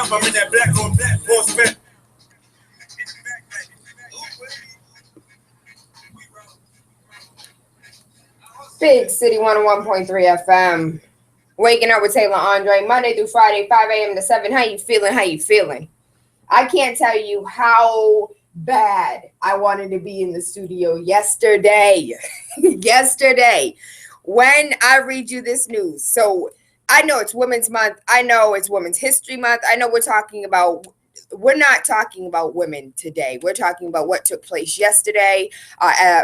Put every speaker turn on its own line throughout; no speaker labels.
I'm in that black on black force spec.
Big City 101.3 FM. Waking up with Tayla Andre, Monday through Friday, 5 a.m. to 7. How you feeling? How you feeling? I can't tell you how bad I wanted to be in the studio yesterday. Yesterday, when I read you this news. So I know it's Women's Month. I know it's Women's History Month. I know we're not talking about women today. We're talking about what took place yesterday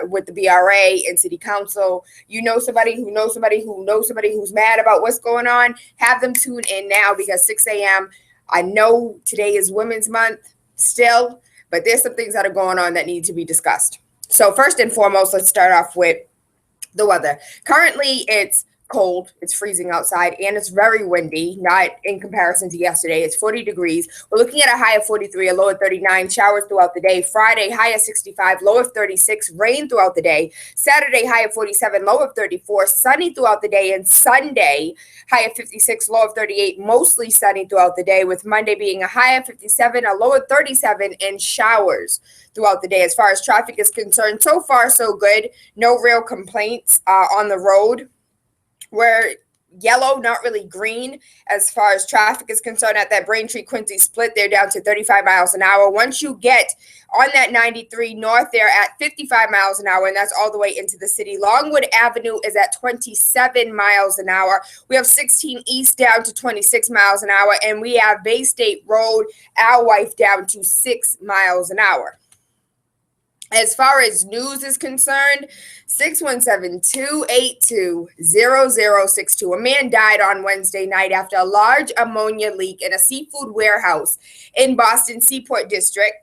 with the BRA and City Council. You know somebody who knows somebody who knows somebody who's mad about what's going on. Have them tune in now because 6 a.m. I know today is Women's Month still, but there's some things that are going on that need to be discussed. So first and foremost, let's start off with the weather. Currently, it's cold, it's freezing outside, and it's very windy, not in comparison to yesterday. It's 40 degrees. We're looking at a high of 43, a low of 39, showers throughout the day. Friday, high of 65, low of 36, rain throughout the day. Saturday, high of 47, low of 34, sunny throughout the day. And Sunday, high of 56, low of 38, mostly sunny throughout the day, with Monday being a high of 57, a low of 37, and showers throughout the day. As far as traffic is concerned, so far so good. No real complaints on the road. We're yellow, not really green, as far as traffic is concerned. At that Braintree-Quincy split, they're down to 35 miles an hour. Once you get on that 93 north, they're at 55 miles an hour, and that's all the way into the city. Longwood Avenue is at 27 miles an hour. We have 16 east down to 26 miles an hour, and we have Bay State Road, Alewife, down to 6 miles an hour. As far as news is concerned, 617-282-0062. A man died on Wednesday night after a large ammonia leak in a seafood warehouse in Boston Seaport District.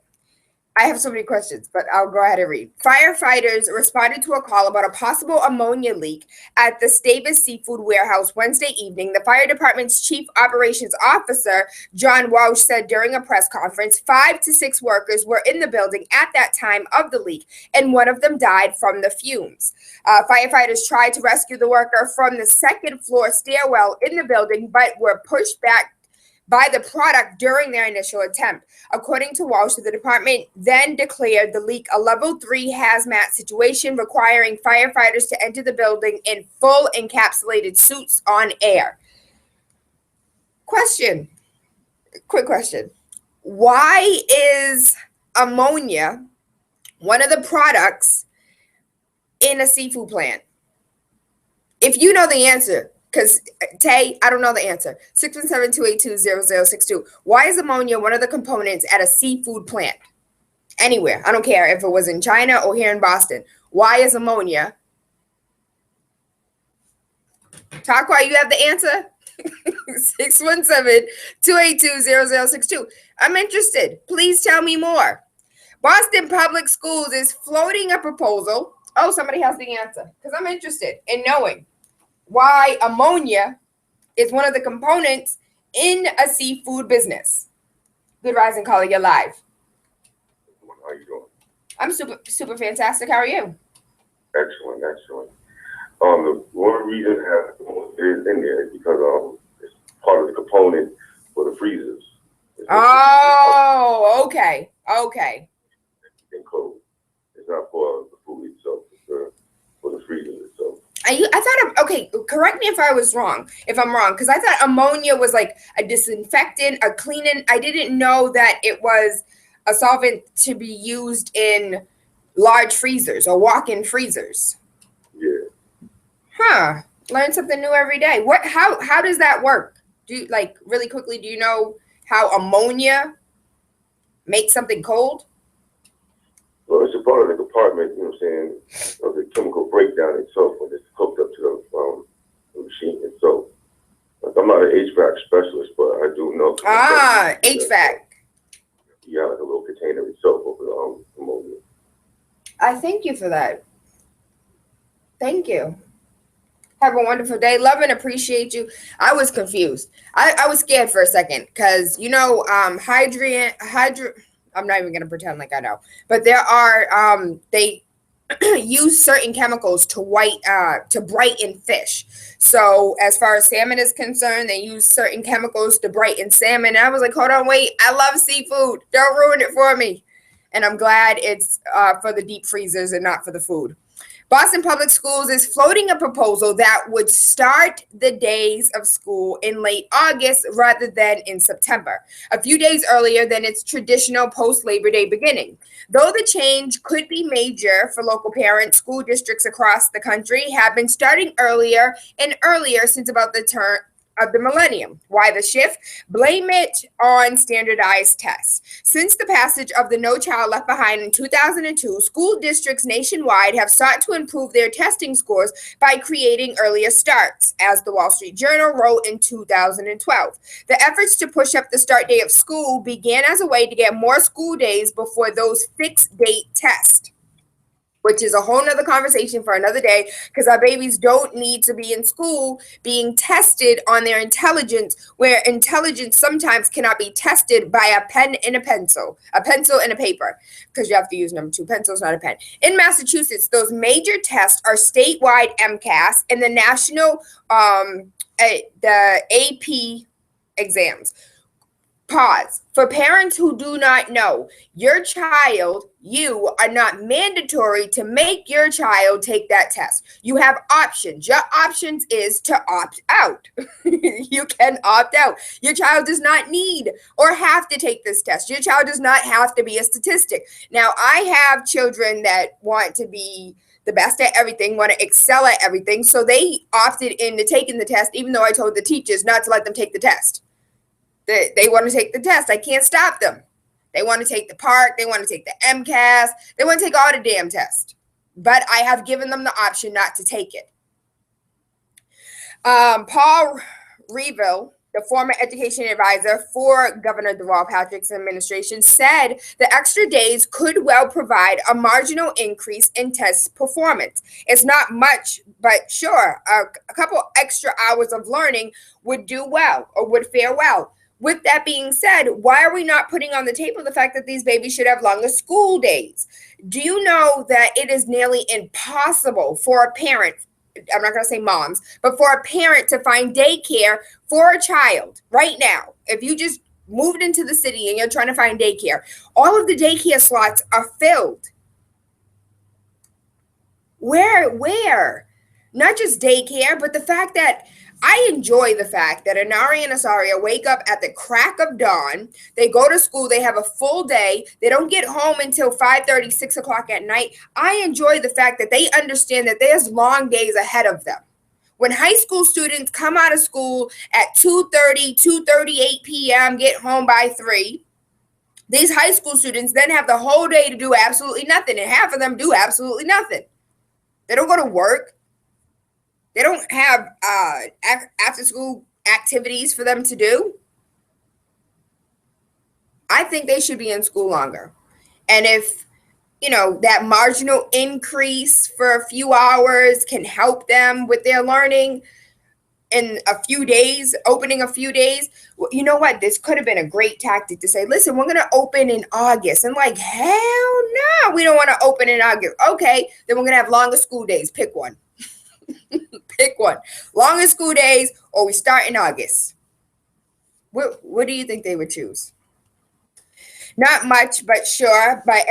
I have so many questions, but I'll go ahead and read. Firefighters responded to a call about a possible ammonia leak at the Stavis Seafood Warehouse Wednesday evening. The fire department's chief operations officer, John Walsh, said during a press conference 5 to 6 workers were in the building at that time of the leak, and one of them died from the fumes. Firefighters tried to rescue the worker from the second floor stairwell in the building, but were pushed back by the product during their initial attempt. According to Walsh, the department then declared the leak a level 3 hazmat situation, requiring firefighters to enter the building in full encapsulated suits on air. Quick question. Why is ammonia one of the products in a seafood plant? If you know the answer, because, Tay, I don't know the answer. 617-282-0062. Why is ammonia one of the components at a seafood plant? Anywhere. I don't care if it was in China or here in Boston. Why is ammonia? Talk while you have the answer. 617-282-0062. I'm interested. Please tell me more. Boston Public Schools is floating a proposal. Oh, somebody has the answer. Because I'm interested in knowing why ammonia is one of the components in a seafood business. Good rising, caller, you're live.
How you doing?
I'm super fantastic. How are you?
Excellent. The one reason it is in there is because it's part of the component for the freezers.
Oh, okay.
In code. It's not for the food itself. It's for the freezers itself.
I thought, okay, correct me if I'm wrong, because I thought ammonia was like a disinfectant, a cleaning. I didn't know that it was a solvent to be used in large freezers or walk-in freezers.
Yeah.
Huh. Learn something new every day. How does that work? Really quickly, do you know how ammonia makes something cold?
Well, it's a part of the compartment, you know what I'm saying, of the chemical breakdown itself when it's hooked up to the machine itself. Like, I'm not an HVAC specialist, but I do know.
HVAC.
Yeah, like a little container itself of ammonia.
I thank you for that. Thank you. Have a wonderful day. Love and appreciate you. I was confused. I was scared for a second because, I'm not even going to pretend like I know. But there are, use certain chemicals to brighten fish. So as far as salmon is concerned, they use certain chemicals to brighten salmon. I was like, hold on, wait, I love seafood. Don't ruin it for me. And I'm glad it's for the deep freezers and not for the food. Boston Public Schools is floating a proposal that would start the days of school in late August rather than in September, a few days earlier than its traditional post-Labor Day beginning. Though the change could be major for local parents, school districts across the country have been starting earlier and earlier since about the turn of the millennium. Why the shift? Blame it on standardized tests. Since the passage of the No Child Left Behind in 2002, school districts nationwide have sought to improve their testing scores by creating earlier starts, as the Wall Street Journal wrote in 2012. The efforts to push up the start day of school began as a way to get more school days before those fixed date tests, which is a whole nother conversation for another day, because our babies don't need to be in school being tested on their intelligence, where intelligence sometimes cannot be tested by a pen and a pencil and a paper, because you have to use number two pencils, not a pen. In Massachusetts, those major tests are statewide MCAS and the national, the AP exams. Pause. For parents who do not know, your child, you are not mandatory to make your child take that test. You have options. Your options is to opt out. You can opt out. Your child does not need or have to take this test. Your child does not have to be a statistic. Now, I have children that want to be the best at everything, want to excel at everything, so they opted into taking the test, even though I told the teachers not to let them take the test. They want to take the test. I can't stop them. They want to take the PARC. They want to take the MCAS. They want to take all the damn tests. But I have given them the option not to take it. Paul Reeville, the former education advisor for Governor Deval Patrick's administration, said the extra days could well provide a marginal increase in test performance. It's not much, but sure, a couple extra hours of learning would do well or would fare well. With that being said, why are we not putting on the table the fact that these babies should have longer school days? Do you know that it is nearly impossible for a parent, I'm not going to say moms, but for a parent to find daycare for a child right now? If you just moved into the city and you're trying to find daycare, all of the daycare slots are filled. Where? Not just daycare, but the fact that I enjoy the fact that Anari and Asaria wake up at the crack of dawn. They go to school. They have a full day. They don't get home until 5:30, 6 o'clock at night. I enjoy the fact that they understand that there's long days ahead of them. When high school students come out of school at 2:30, 2:38 p.m., get home by 3, these high school students then have the whole day to do absolutely nothing, and half of them do absolutely nothing. They don't go to work. They don't have after-school activities for them to do. I think they should be in school longer. And if, that marginal increase for a few hours can help them with their learning in a few days, opening a few days, well, you know what? This could have been a great tactic to say, listen, we're going to open in August. And like, hell no, we don't want to open in August. Okay, then we're going to have longer school days. Pick one. Pick one. Longer school days, or we start in August. What do you think they would choose? Not much, but sure. But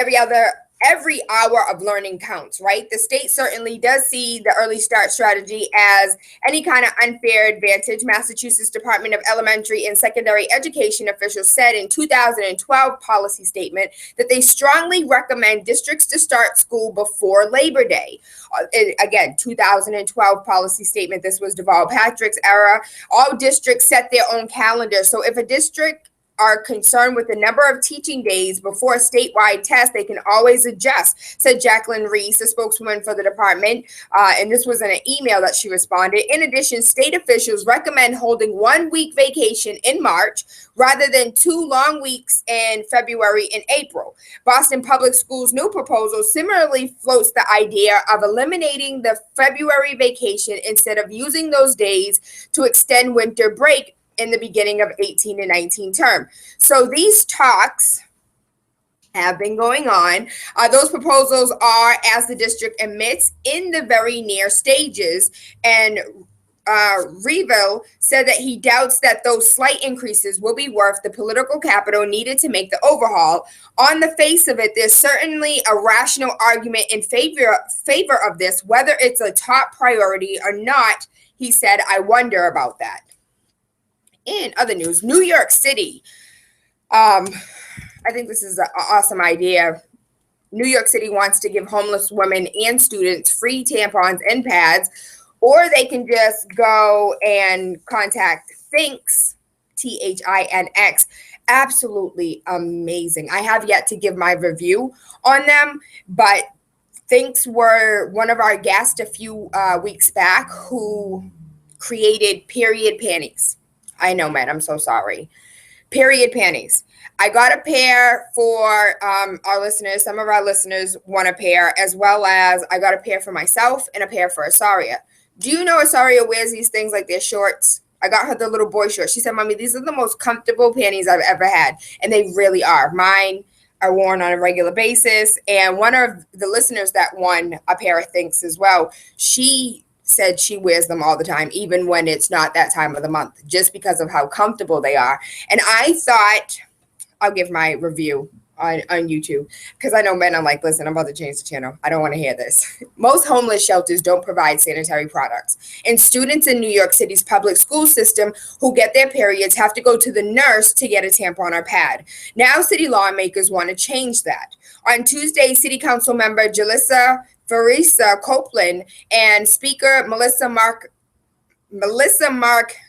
every hour of learning counts, right? The state certainly does see the early start strategy as any kind of unfair advantage. Massachusetts Department of Elementary and Secondary Education officials said in 2012 policy statement that they strongly recommend districts to start school before Labor Day. Again, 2012 policy statement. This was Deval Patrick's era. All districts set their own calendar. So if a district are concerned with the number of teaching days before a statewide test, they can always adjust, said Jacqueline Reese, a spokeswoman for the department. And this was in an email that she responded. In addition, state officials recommend holding 1 week vacation in March rather than 2 long weeks in February and April. Boston Public Schools' new proposal similarly floats the idea of eliminating the February vacation instead of using those days to extend winter break in the beginning of 18 and 19 term. So these talks have been going on. Those proposals are, as the district admits, in the very near stages. And Revel said that he doubts that those slight increases will be worth the political capital needed to make the overhaul. On the face of it, there's certainly a rational argument in favor of this, whether it's a top priority or not. He said, I wonder about that. In other news, New York City. I think this is an awesome idea. New York City wants to give homeless women and students free tampons and pads, or they can just go and contact Thinx, Thinx. Absolutely amazing. I have yet to give my review on them, but Thinx were one of our guests a few weeks back who created period panties. I know, man, I'm so sorry. Period panties. I got a pair for our listeners. Some of our listeners want a pair, as well as I got a pair for myself and a pair for Asaria. Do you know Asaria wears these things like they're shorts? I got her the little boy shorts. She said, Mommy, these are the most comfortable panties I've ever had. And they really are. Mine are worn on a regular basis. And one of the listeners that won a pair of Thinx as well, she said she wears them all the time, even when it's not that time of the month, just because of how comfortable they are. And I thought, I'll give my review on YouTube, because I know men are like, listen, I'm about to change the channel. I don't want to hear this. Most homeless shelters don't provide sanitary products. And students in New York City's public school system who get their periods have to go to the nurse to get a tampon or pad. Now city lawmakers want to change that. On Tuesday, City Council member Jalissa Farisa Copeland and Speaker Melissa Mark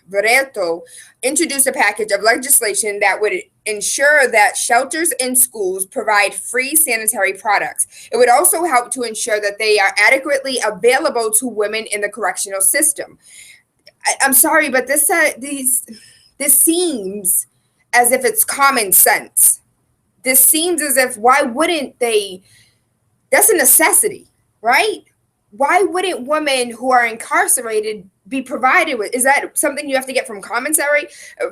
Vereto introduced a package of legislation that would ensure that shelters and schools provide free sanitary products. It would also help to ensure that they are adequately available to women in the correctional system. I'm sorry, but this seems as if it's common sense. This seems as if, why wouldn't they? That's a necessity, right? Why wouldn't women who are incarcerated be provided with? Is that something you have to get from commissary?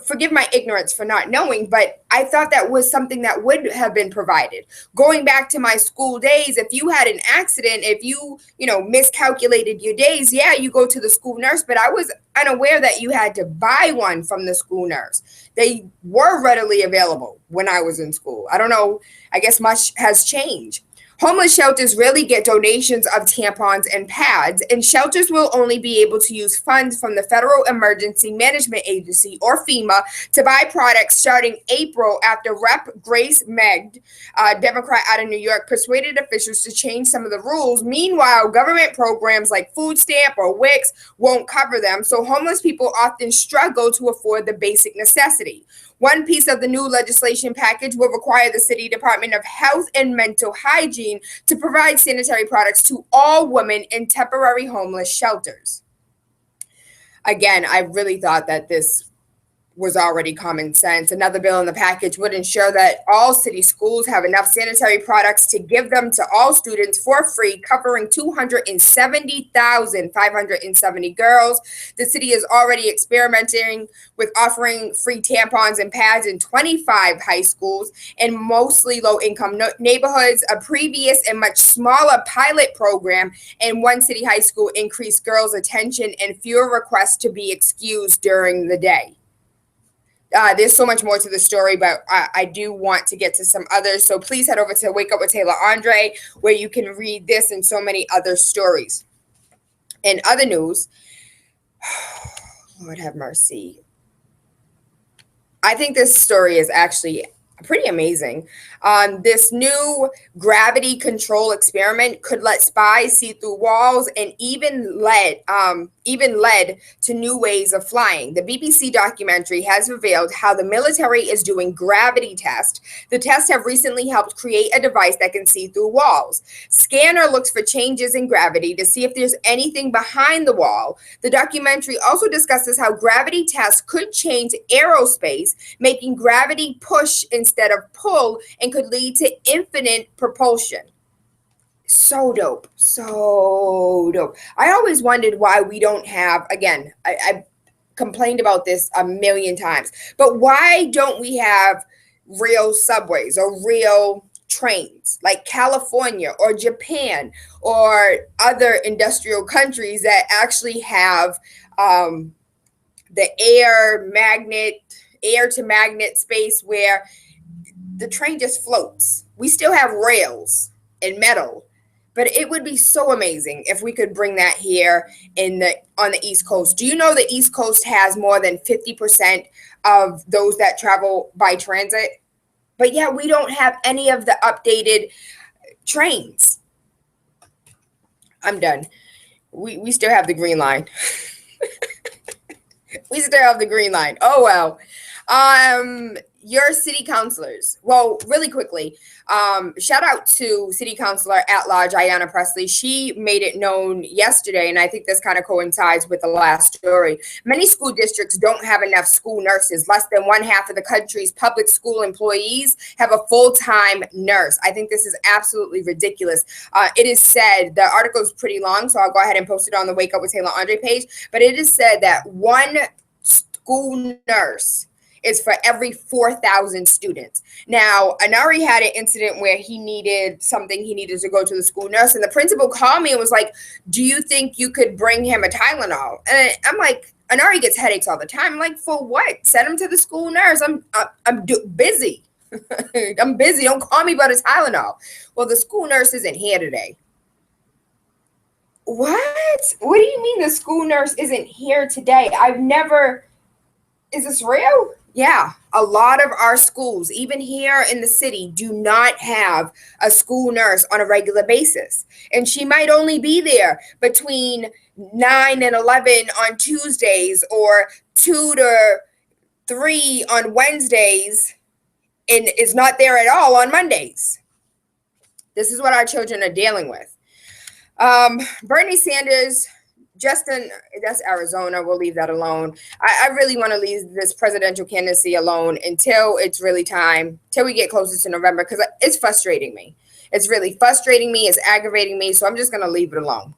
Forgive my ignorance for not knowing, but I thought that was something that would have been provided. Going back to my school days, if you had an accident, if you miscalculated your days, yeah, you go to the school nurse, but I was unaware that you had to buy one from the school nurse. They were readily available when I was in school. I don't know. I guess much has changed. Homeless shelters rarely get donations of tampons and pads, and shelters will only be able to use funds from the Federal Emergency Management Agency, or FEMA, to buy products starting April, after Rep. Grace Megd, a Democrat out of New York, persuaded officials to change some of the rules. Meanwhile, government programs like food stamp or WIC won't cover them, so homeless people often struggle to afford the basic necessity. One piece of the new legislation package will require the City Department of Health and Mental Hygiene to provide sanitary products to all women in temporary homeless shelters. Again, I really thought that this was already common sense. Another bill in the package would ensure that all city schools have enough sanitary products to give them to all students for free, covering 270,570 girls. The city is already experimenting with offering free tampons and pads in 25 high schools in mostly low-income neighborhoods. A previous and much smaller pilot program in one city high school increased girls' attention and fewer requests to be excused during the day. There's so much more to the story, but I do want to get to some others. So please head over to Wake Up with Tayla Andre, where you can read this and so many other stories. In other news, Lord have mercy. I think this story is actually pretty amazing. This new gravity control experiment could let spies see through walls, and even led to new ways of flying. The BBC documentary has revealed how the military is doing gravity tests. The tests have recently helped create a device that can see through walls. Scanner looks for changes in gravity to see if there's anything behind the wall. The documentary also discusses how gravity tests could change aerospace, making gravity push instead of pull, and could lead to infinite propulsion. So dope. So dope. I always wondered why we don't have, again, I complained about this a million times, but why don't we have real subways or real trains like California or Japan or other industrial countries that actually have the air to magnet space where the train just floats. We still have rails and metal, but it would be so amazing if we could bring that here on the East Coast. Do you know the East Coast has more than 50% of those that travel by transit? But yeah, we don't have any of the updated trains. I'm done. We still have the green line. We still have the green line. Oh, well. Your city councilors. Well, really quickly, shout out to city councilor at large, Ayanna Presley. She made it known yesterday, and I think this kind of coincides with the last story. Many school districts don't have enough school nurses. Less than 1/2 of the country's public school employees have a full-time nurse. I think this is absolutely ridiculous. It is said, the article is pretty long, so I'll go ahead and post it on the Wake Up with Tayla Andre page, but it is said that one school nurse is for every 4,000 students. Now, Anari had an incident where he needed to go to the school nurse, and the principal called me and was like, do you think you could bring him a Tylenol? And I'm like, Anari gets headaches all the time. I'm like, for what? Send him to the school nurse. I'm busy. I'm busy. Don't call me about a Tylenol. Well, the school nurse isn't here today. What? What do you mean the school nurse isn't here today? Is this real? Yeah, a lot of our schools, even here in the city, do not have a school nurse on a regular basis. And she might only be there between 9 and 11 on Tuesdays or 2 to 3 on Wednesdays and is not there at all on Mondays. This is what our children are dealing with. Bernie Sanders, Justin, that's Arizona. We'll leave that alone. I really want to leave this presidential candidacy alone until it's really time, till we get closer to November, because it's frustrating me. It's really frustrating me. It's aggravating me. So I'm just going to leave it alone.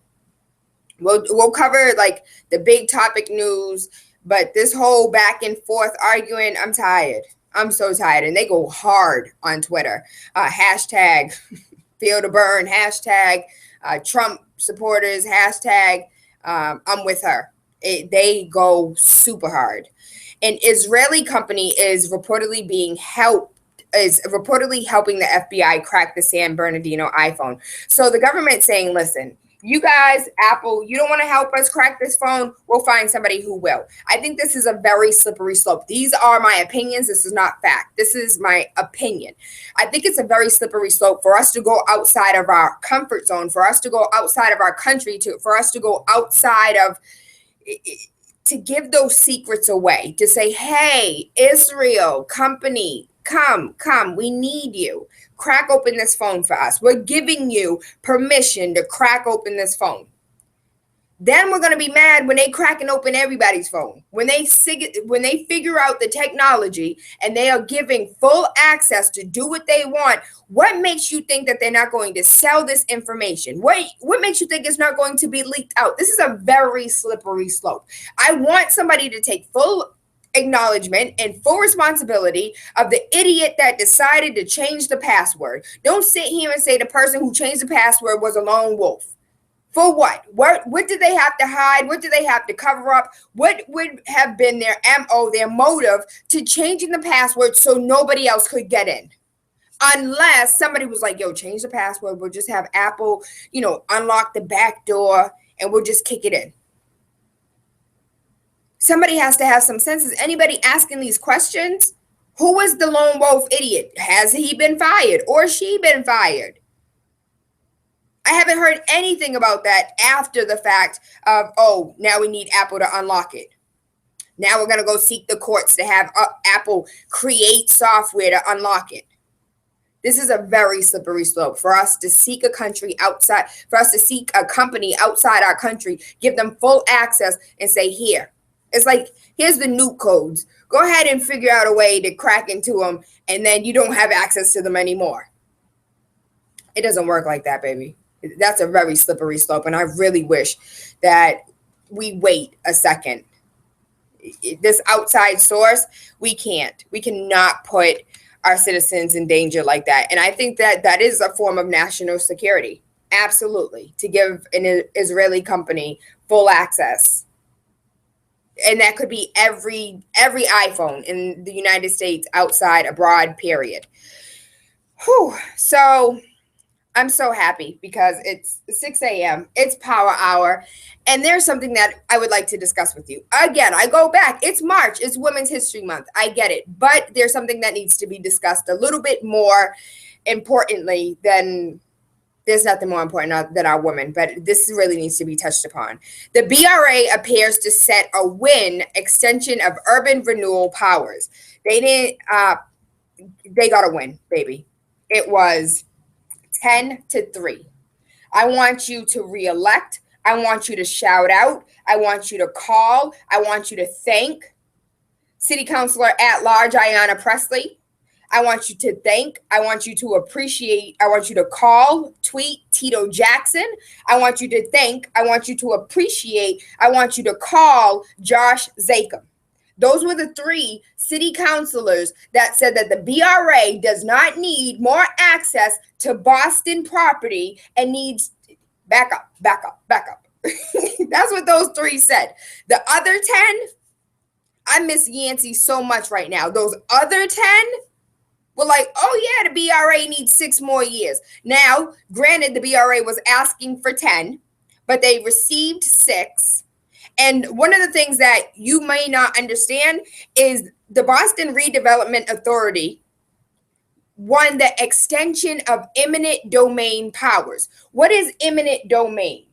We'll cover like the big topic news, but this whole back and forth arguing, I'm tired. I'm so tired. And they go hard on Twitter. Hashtag feel the burn, hashtag Trump supporters, hashtag I'm with her. They go super hard. An Israeli company is reportedly helping the FBI crack the San Bernardino iPhone. So the government's saying, listen, you guys, Apple, you don't want to help us crack this phone? We'll find somebody who will. I think this is a very slippery slope. These are my opinions. This is not fact. This is my opinion. I think it's a very slippery slope for us to go outside of our comfort zone, for us to go outside of our country, for us to go outside of, to give those secrets away, to say, hey, Israel company, come, we need you. Crack open this phone for us. We're giving you permission to crack open this phone. Then we're going to be mad when they crack and open everybody's phone. When they figure out the technology and they are giving full access to do what they want, what makes you think that they're not going to sell this information? What makes you think it's not going to be leaked out? This is a very slippery slope. I want somebody to take full acknowledgement and full responsibility of the idiot that decided to change the password. Don't sit here and say the person who changed the password was a lone wolf. For what? What did they have to hide? What did they have to cover up? What would have been their MO, their motive to changing the password so nobody else could get in? Unless somebody was like, yo, change the password. We'll just have Apple, unlock the back door and we'll just kick it in. Somebody has to have some sense. Is anybody asking these questions? Who was the lone wolf idiot? Has he been fired or she been fired? I haven't heard anything about that after the fact of, oh, now we need Apple to unlock it. Now we're going to go seek the courts to have Apple create software to unlock it. This is a very slippery slope for us to seek a country outside, for us to seek a company outside our country, give them full access and say, here. It's like, here's the nuke codes. Go ahead and figure out a way to crack into them, and then you don't have access to them anymore. It doesn't work like that, baby. That's a very slippery slope, and I really wish that we wait a second. This outside source, we can't. We cannot put our citizens in danger like that. And I think that that is a form of national security. Absolutely. To give an Israeli company full access. And that could be every iPhone in the United States, outside, abroad, period. Whew. So I'm so happy because it's 6 a.m. It's power hour. And there's something that I would like to discuss with you. Again, I go back. It's March. It's Women's History Month. I get it. But there's something that needs to be discussed a little bit more importantly than, there's nothing more important than our women, but this really needs to be touched upon. The BRA appears to set a win extension of urban renewal powers. They got a win, baby. It was 10-3. I want you to reelect. I want you to shout out. I want you to call. I want you to thank City Councilor at Large Ayanna Presley. I want you to thank. I want you to appreciate. I want you to call, tweet Tito Jackson. I want you to thank. I want you to appreciate. I want you to call Josh Zakum. Those were the 3 city councilors that said that the BRA does not need more access to Boston property and needs back up. That's what those 3 said. The other 10, I miss Yancey so much right now. Those other 10 were like, oh yeah, the BRA needs 6 more years. Now, granted, the BRA was asking for 10, but they received 6. And one of the things that you may not understand is the Boston Redevelopment Authority won the extension of eminent domain powers. What is eminent domain?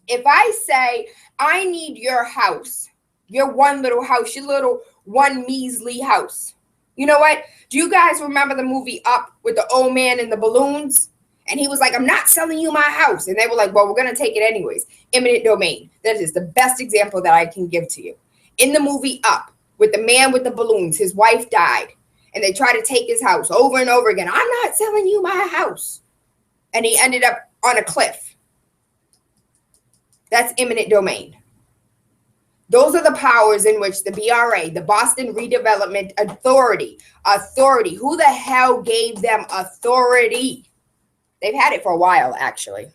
If I say, I need your house, your one little house, your little one measly house. You know what? Do you guys remember the movie Up with the old man and the balloons? And he was like, I'm not selling you my house. And they were like, well, we're going to take it anyways. Eminent domain. That is the best example that I can give to you. In the movie Up, with the man with the balloons, his wife died. And they tried to take his house over and over again. I'm not selling you my house. And he ended up on a cliff. That's eminent domain. Those are the powers in which the BRA, the Boston Redevelopment Authority, who the hell gave them authority? They've had it for a while, actually.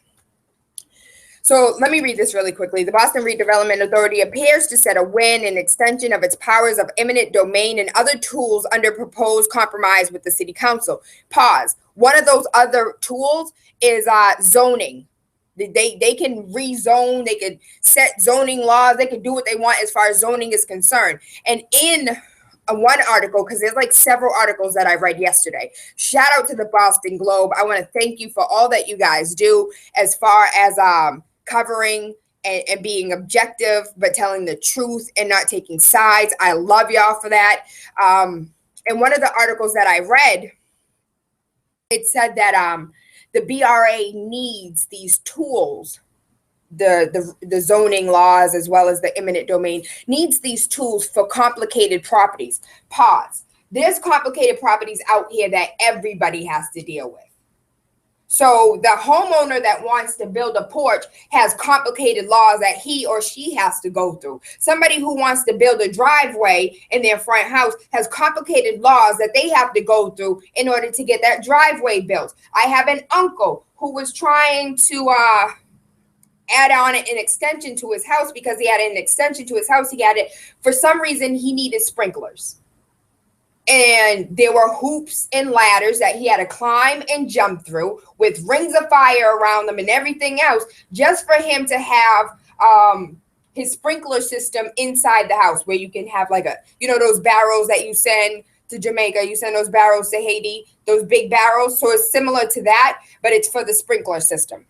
So let me read this really quickly. The Boston Redevelopment Authority appears to set a win in extension of its powers of eminent domain and other tools under proposed compromise with the city council. Pause. One of those other tools is zoning. They can rezone. They can set zoning laws. They can do what they want as far as zoning is concerned. And in one article, because there's like several articles that I read yesterday. Shout out to the Boston Globe. I want to thank you for all that you guys do as far as covering and being objective, but telling the truth and not taking sides. I love y'all for that. And one of the articles that I read, it said that the BRA needs these tools, the zoning laws as well as the eminent domain, needs these tools for complicated properties. Pause. There's complicated properties out here that everybody has to deal with. So the homeowner that wants to build a porch has complicated laws that he or she has to go through. Somebody who wants to build a driveway in their front house has complicated laws that they have to go through in order to get that driveway built. I have an uncle who was trying to add on an extension to his house because he had an extension to his house. He had it, for some reason, he needed sprinklers. And there were hoops and ladders that he had to climb and jump through with rings of fire around them and everything else just for him to have his sprinkler system inside the house where you can have like those barrels that you send to Jamaica. You send those barrels to Haiti, those big barrels. So it's similar to that, but it's for the sprinkler system.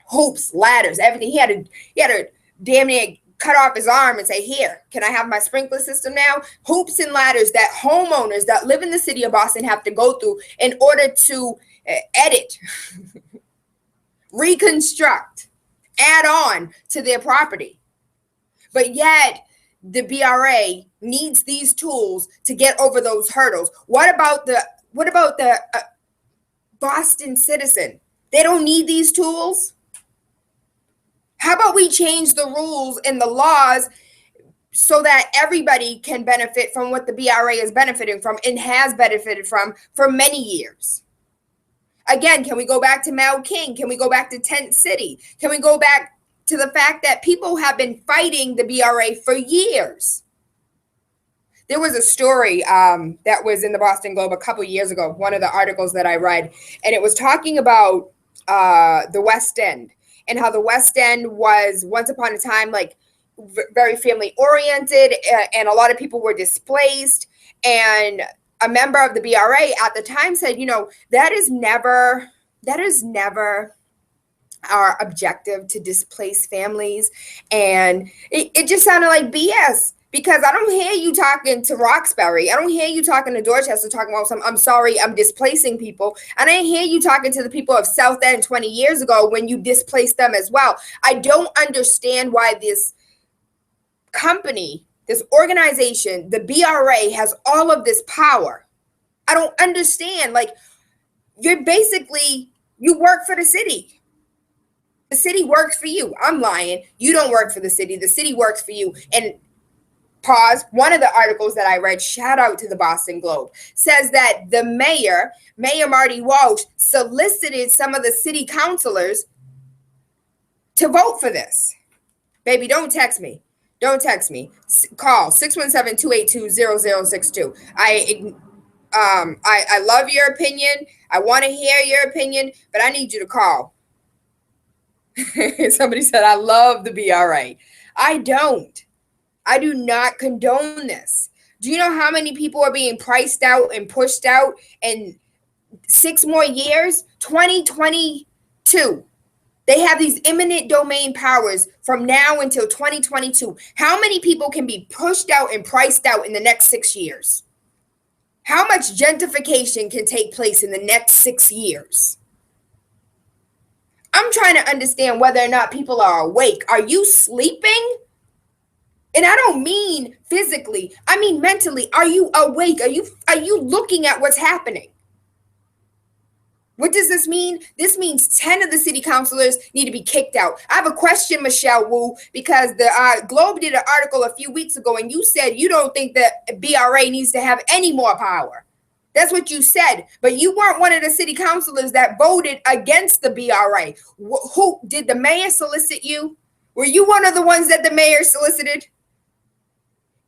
Hoops, ladders, everything. He had to damn near cut off his arm and say, here, can I have my sprinkler system now? Hoops and ladders that homeowners that live in the city of Boston have to go through in order to edit, reconstruct, add on to their property. But yet the BRA needs these tools to get over those hurdles. What about the Boston citizen? They don't need these tools. How about we change the rules and the laws so that everybody can benefit from what the BRA is benefiting from and has benefited from for many years. Again, can we go back to Mel King? Can we go back to Tent City? Can we go back to the fact that people have been fighting the BRA for years? There was a story that was in the Boston Globe a couple years ago, one of the articles that I read, and it was talking about the West End and how the West End was once upon a time like very family oriented, and a lot of people were displaced. And a member of the BRA at the time said, that is never our objective to displace families. And it just sounded like BS, because I don't hear you talking to Roxbury. I don't hear you talking to Dorchester talking about I'm sorry, I'm displacing people. And I didn't hear you talking to the people of South End 20 years ago when you displaced them as well. I don't understand why this company, this organization, the BRA, has all of this power. I don't understand. Like, you work for the city. The city works for you. I'm lying. You don't work for the city. The city works for you. And pause. One of the articles that I read, shout out to the Boston Globe, says that the Mayor Marty Walsh, solicited some of the city councilors to vote for this. Baby, don't text me. Don't text me. Call 617-282-0062. I love your opinion. I want to hear your opinion, but I need you to call. Somebody said, I love the BRA. I don't. I do not condone this. Do you know how many people are being priced out and pushed out in 6 more years? 2022. They have these eminent domain powers from now until 2022. How many people can be pushed out and priced out in the next 6 years? How much gentrification can take place in the next 6 years? I'm trying to understand whether or not people are awake. Are you sleeping? And I don't mean physically. I mean mentally. Are you awake? Are you looking at what's happening? What does this mean? This means 10 of the city councilors need to be kicked out. I have a question, Michelle Wu, because the Globe did an article a few weeks ago, and you said you don't think that BRA needs to have any more power. That's what you said, but you weren't one of the city councilors that voted against the BRA. Who did the mayor solicit you? Were you one of the ones that the mayor solicited?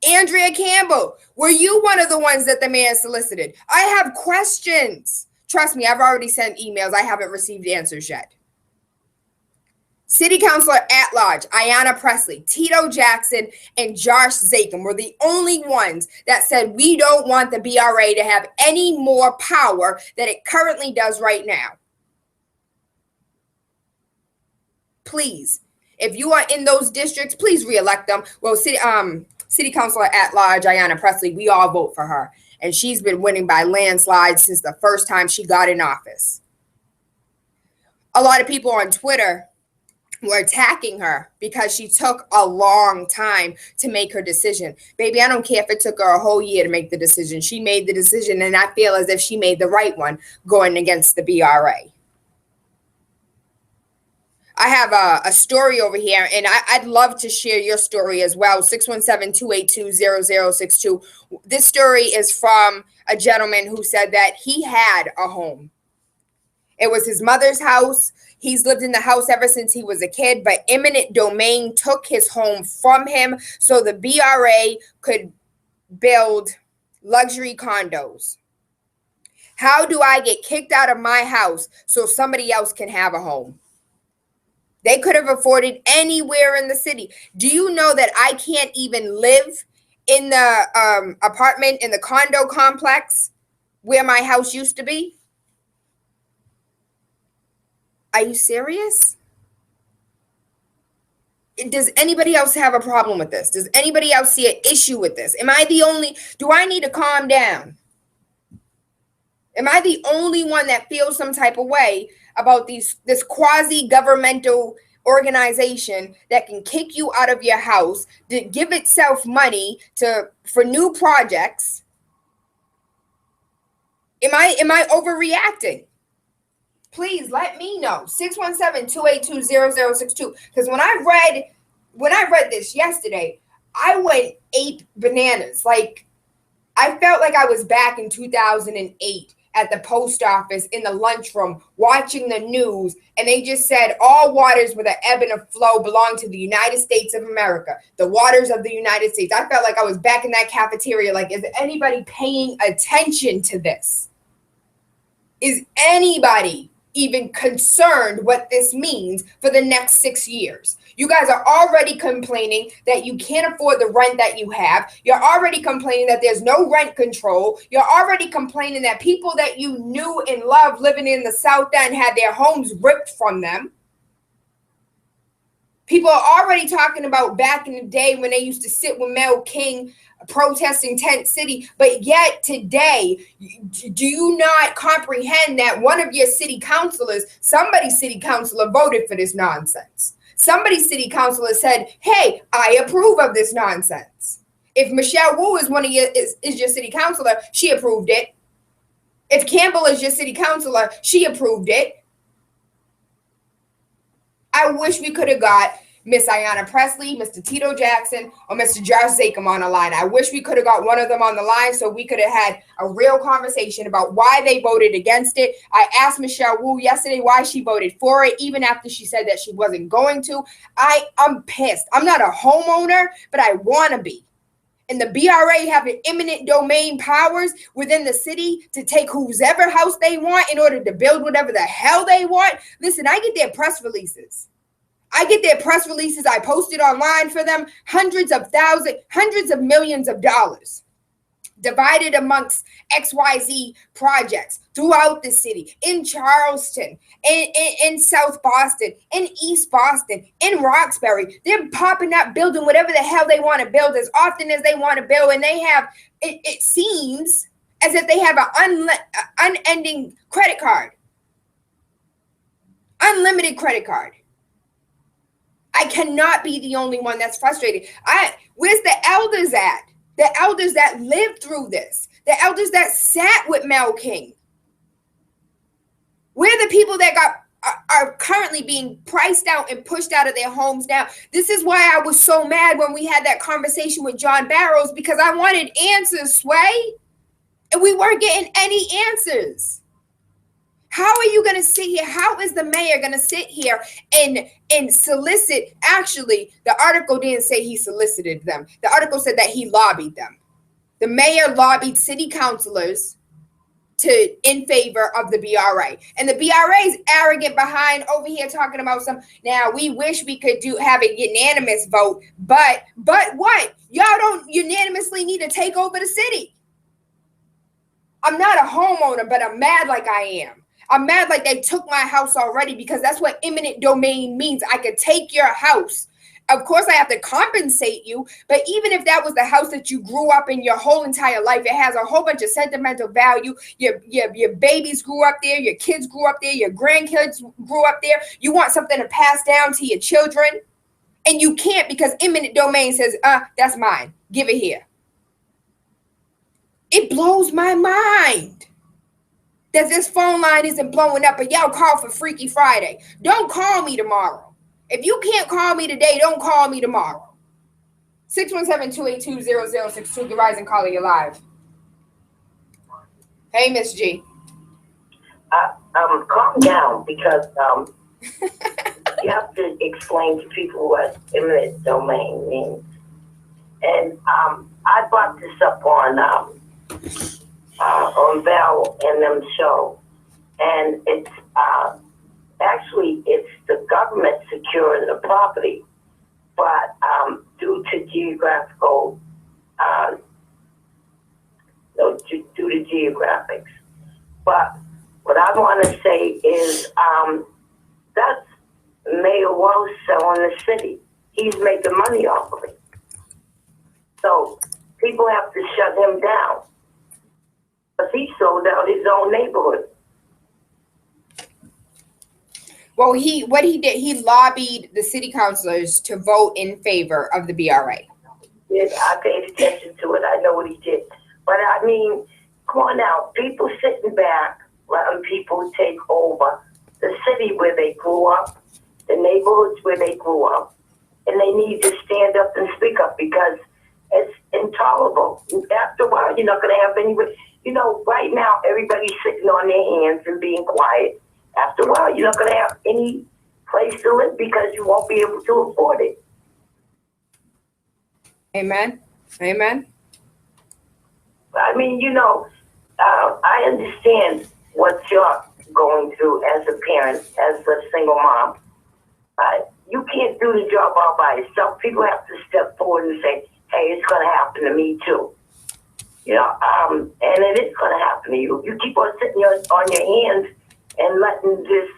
Andrea Campbell, were you one of the ones that the mayor solicited? I have questions. Trust me, I've already sent emails. I haven't received answers yet. City Councilor at large, Ayanna Presley, Tito Jackson, and Josh Zakem were the only ones that said we don't want the BRA to have any more power than it currently does right now. Please, if you are in those districts, please reelect them. Well, City Councilor at large, Ayanna Presley, we all vote for her. And she's been winning by landslides since the first time she got in office. A lot of people on Twitter were attacking her because she took a long time to make her decision. Baby, I don't care if it took her a whole year to make the decision. She made the decision, and I feel as if she made the right one going against the BRA. I have a story over here, and I'd love to share your story as well. 617-282-0062. This story is from a gentleman who said that he had a home. It was his mother's house. He's lived in the house ever since he was a kid, but eminent domain took his home from him so the BRA could build luxury condos. How do I get kicked out of my house so somebody else can have a home? They could have afforded anywhere in the city. Do you know that I can't even live in the apartment, in the condo complex where my house used to be? Are you serious? Does anybody else have a problem with this? Does anybody else see an issue with this? Am I the only? Do I need to calm down? Am I the only one that feels some type of way about this quasi-governmental organization that can kick you out of your house, to give itself money for new projects? Am I overreacting? Please let me know. 617-282-0062. Because when I read this yesterday, I went ape bananas. Like, I felt like I was back in 2008 at the post office in the lunchroom watching the news, and they just said all waters with an ebb and a flow belong to the United States of America, the waters of the United States. I felt like I was back in that cafeteria. Like, is anybody paying attention to this? Is anybody even concerned what this means for the next 6 years? You guys are already complaining that you can't afford the rent that you have. You're already complaining that there's no rent control. You're already complaining that people that you knew and loved living in the South End had their homes ripped from them. People are already talking about back in the day when they used to sit with Mel King protesting Tent City, but yet today, do you not comprehend that one of your city councilors, somebody's city councilor voted for this nonsense? Somebody's city councilor said, hey, I approve of this nonsense. If Michelle Wu is is your city councilor, she approved it. If Campbell is your city councilor, she approved it. I wish we could have got Miss Ayanna Presley, Mr. Tito Jackson, or Mr. Josh Zakem on the line. I wish we could have got one of them on the line so we could have had a real conversation about why they voted against it. I asked Michelle Wu yesterday why she voted for it, even after she said that she wasn't going to. I'm pissed. I'm not a homeowner, but I want to be. And the BRA having eminent domain powers within the city to take whoever house they want in order to build whatever the hell they want. Listen, I get their press releases. I posted online for them, hundreds of millions of dollars divided amongst XYZ projects throughout the city, in Charleston, in South Boston, in East Boston, in Roxbury. They're popping up, building whatever the hell they want to build as often as they want to build. And they have, it seems as if they have an unending credit card, unlimited credit card. I cannot be the only one that's frustrated. Where's the elders at? The elders that lived through this. The elders that sat with Mel King. We're the people that are currently being priced out and pushed out of their homes now. This is why I was so mad when we had that conversation with John Barrows, because I wanted answers, Sway. And we weren't getting any answers. How are you going to sit here? How is the mayor going to sit here and solicit? Actually, the article didn't say he solicited them. The article said that he lobbied them. The mayor lobbied city councilors in favor of the BRA. And the BRA is arrogant behind over here talking about now we wish we could have a unanimous vote, but what? Y'all don't unanimously need to take over the city. I'm not a homeowner, but I'm mad like I am. I'm mad like they took my house already, because that's what eminent domain means. I could take your house. Of course, I have to compensate you. But even if that was the house that you grew up in your whole entire life, it has a whole bunch of sentimental value. Your babies grew up there. Your kids grew up there. Your grandkids grew up there. You want something to pass down to your children. And you can't, because eminent domain says, that's mine. Give it here. It blows my mind that this phone line isn't blowing up, but y'all call for Freaky Friday. Don't call me tomorrow. If you can't call me today, don't call me tomorrow. 617-282-0062. Get Rise and Call you live. Hey, Miss G.
Calm down, because you have to explain to people what eminent domain means. And I brought this up on Val and them show, and it's actually it's the government securing the property, but due to geographical, due to geographics. But what I want to say is that's Mayor Wells selling the city. He's making money off of it. So people have to shut him down, because he sold out his own neighborhood.
Well, what he did, he lobbied the city councilors to vote in favor of the BRA.
Yes, I paid attention to it. I know what he did. But I mean, come on now, people sitting back, letting people take over the city where they grew up, the neighborhoods where they grew up, and they need to stand up and speak up, because uncontrollable. After a while, you're not going to have any. You know, right now everybody's sitting on their hands and being quiet. After a while, you're not going to have any place to live because you won't be able to afford it.
Amen. Amen.
I mean, you know, I understand what you're going through as a parent, as a single mom. You can't do the job all by yourself. People have to step forward and say, hey, it's going to happen to me too. You know, and it is going to happen to you. You keep on sitting on your hands and letting this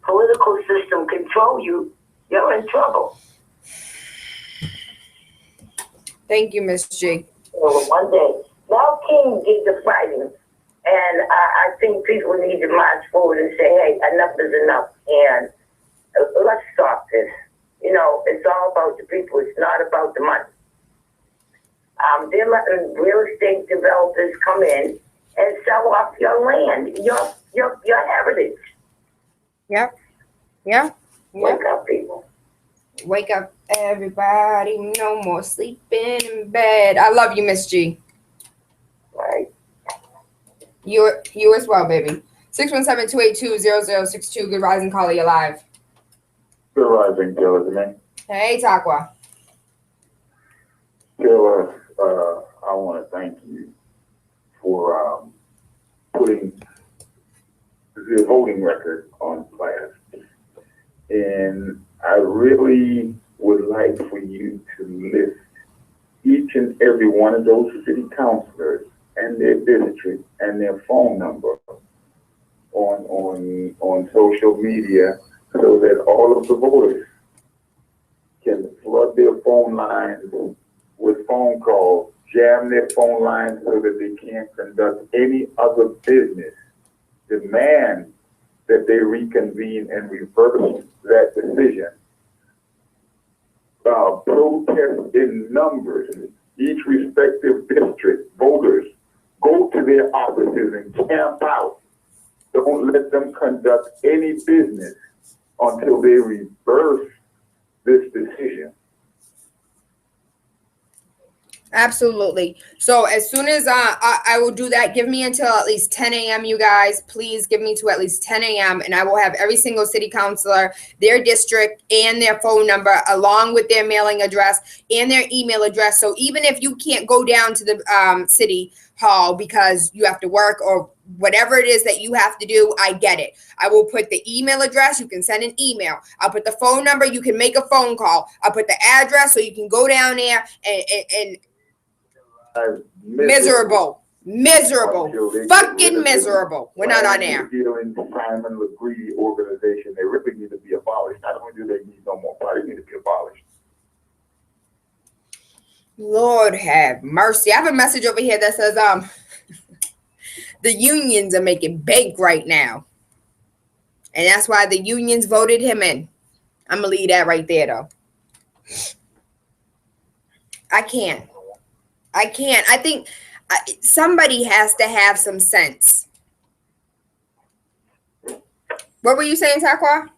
political system control you, you're in trouble.
Thank you, Miss G.
So one day, now King did the fighting, and I think people need to march forward and say, hey, enough is enough, and let's stop this. You know, it's all about the people. It's not about the money. They're letting real estate developers come in and sell off your land, your heritage.
Yep. Yeah.
Wake up, people.
Wake up, everybody. No more sleeping in bed. I love you, Miss G.
Right.
You as well, baby. 617-282-0062. Good rising, caller. You live.
Good rising, Tayla.
Hey, Takwa.
Tayla, I want to thank you for putting the voting record on blast. And I really would like for you to list each and every one of those city councilors and their district and their phone number on social media so that all of the voters can flood their phone lines with phone calls, jam their phone lines so that they can't conduct any other business. Demand that they reconvene and reverse that decision. Protest in numbers. Each respective district, voters, go to their offices and camp out. Don't let them conduct any business until they reverse this decision.
Absolutely. So as soon as I will do that, give me until at least 10 a.m., you guys. Please give me to at least 10 a.m. and I will have every single city councilor, their district, and their phone number, along with their mailing address and their email address. So even if you can't go down to the city hall because you have to work or whatever it is that you have to do, I get it. I will put the email address. You can send an email. I'll put the phone number. You can make a phone call. I'll put the address so you can go down there and miserable, fucking miserable. We're not on air.
Simon LeGree organization, they really need to be abolished. Not only do they need no more power, they need to be abolished.
Lord have mercy. I have a message over here that says the unions are making bank right now, and that's why the unions voted him in. I'm gonna leave that right there though. I can't. I think somebody has to have some sense. What were you saying, Takwa?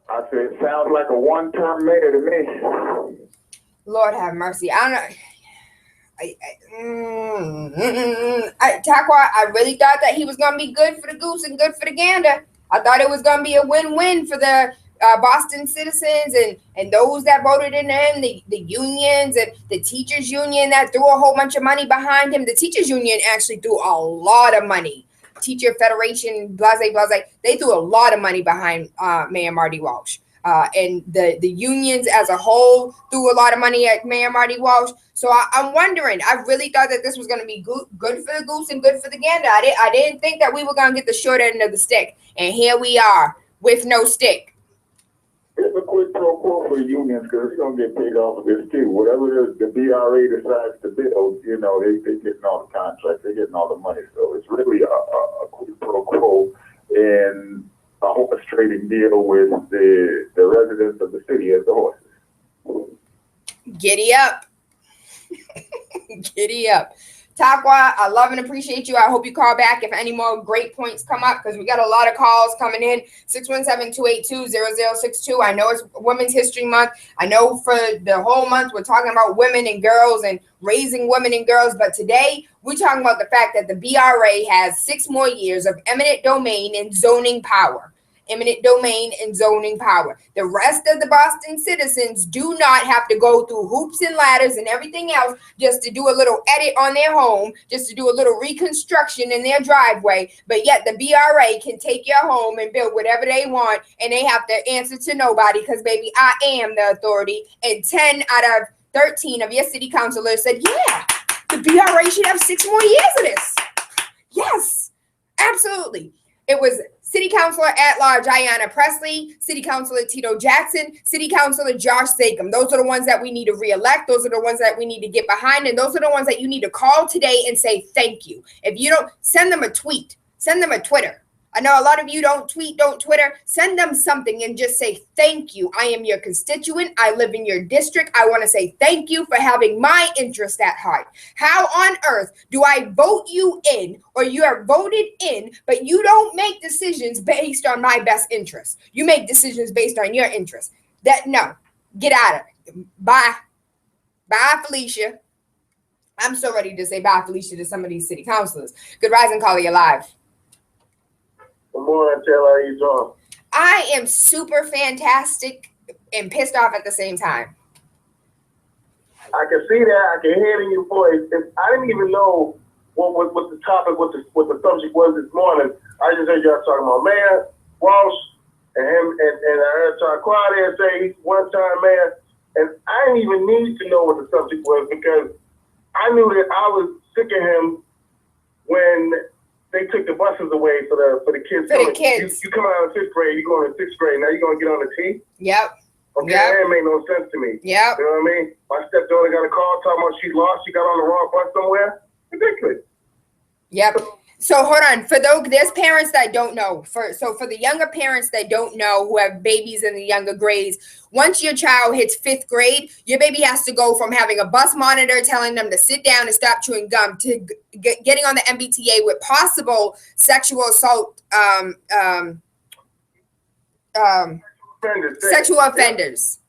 I said, it sounds like a one-term mayor to me.
Lord have mercy. I don't know. Takwa, I really thought that he was going to be good for the goose and good for the gander. I thought it was going to be a win-win for the Boston citizens and those that voted in him, the unions and the teachers union that threw a whole bunch of money behind him. The teachers union actually threw a lot of money. Teacher Federation, blase, they threw a lot of money behind Mayor Marty Walsh. And the unions as a whole threw a lot of money at Mayor Marty Walsh. So I'm wondering, I really thought that this was going to be good for the goose and good for the gander. I didn't think that we were going to get the short end of the stick. And here we are with no stick.
It's a quid pro quo for unions because it's going to get paid off of this too. Whatever the BRA decides to build, you know, they getting all the contracts, they're getting all the money. So it's really a quid pro quo and a orchestrating deal with the residents of the city as the horses.
Giddy up. Giddy up. Takwa, I love and appreciate you. I hope you call back if any more great points come up because we got a lot of calls coming in. 617-282-0062. I know it's Women's History Month. I know for the whole month we're talking about women and girls and raising women and girls. But today we're talking about the fact that the BRA has 6 more years of eminent domain and zoning power. Eminent domain and zoning power. The rest of the Boston citizens do not have to go through hoops and ladders and everything else just to do a little edit on their home, just to do a little reconstruction in their driveway. But yet the BRA can take your home and build whatever they want, and they have to answer to nobody because, baby, I am the authority. And 10 out of 13 of your city councilors said, yeah, the BRA should have 6 more years of this. Yes, absolutely. It was City Councilor at Large Ayanna Presley, City Councilor Tito Jackson, City Councilor Josh Sakem. Those are the ones that we need to reelect. Those are the ones that we need to get behind. And those are the ones that you need to call today and say thank you. If you don't, send them a tweet. Send them a Twitter. I know a lot of you don't tweet, don't Twitter. Send them something and just say thank you. I am your constituent. I live in your district. I want to say thank you for having my interest at heart. How on earth do I vote you in, or you are voted in, but you don't make decisions based on my best interest? You make decisions based on your interest. No, get out of it. Bye. Bye, Felicia. I'm so ready to say bye, Felicia, to some of these city councilors. Good rising, caller, you live.
Good morning, Tayla. How you doing?
I am super fantastic and pissed off at the same time.
I can see that. I can hear it in your voice. I didn't even know what the topic, what the subject was this morning. I just heard y'all talking about Mayor Walsh and him, and I heard Taquan there say he's one-time mayor, and I didn't even need to know what the subject was because I knew that I was sick of him when they took the buses away for the kids.
For the kids.
You come out of 5th grade, you going to 6th grade, now you're going to get on the T?
Yep.
Okay,
Yep.
that made no sense to me.
Yep.
You know what I mean? My stepdaughter got a call talking about she lost, she got on the wrong bus somewhere. Ridiculous.
Yep. So hold on. For those, there's parents that don't know. For the younger parents that don't know, who have babies in the younger grades, once your child hits 5th grade, your baby has to go from having a bus monitor telling them to sit down and stop chewing gum to getting on the MBTA with possible sexual assault sexual offenders.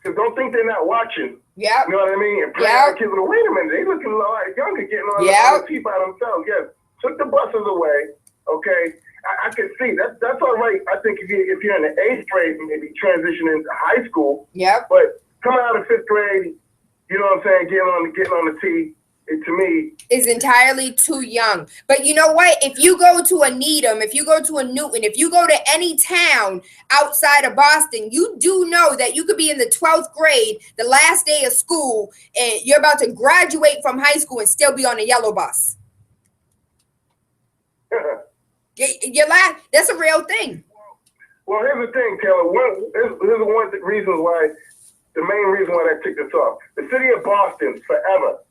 Because don't think they're not watching.
Yep.
You know what I mean? And
Yep.
kids, wait a minute, they looking a lot younger, getting on the T by themselves. Yes, took the buses away. Okay, I can see that's all right. I think if you're in the 8th grade, maybe transitioning into high school.
Yep.
But coming out of 5th grade, you know what I'm saying, getting on the T. It, to me,
is entirely too young. But you know what? If you go to a Needham, if you go to a Newton, if you go to any town outside of Boston, you do know that you could be in the 12th grade, the last day of school, and you're about to graduate from high school and still be on a yellow bus. You're laughing. That's a real thing.
Well, here's the thing, Taylor. Here's one of the reasons why. The main reason why I took this off. The city of Boston forever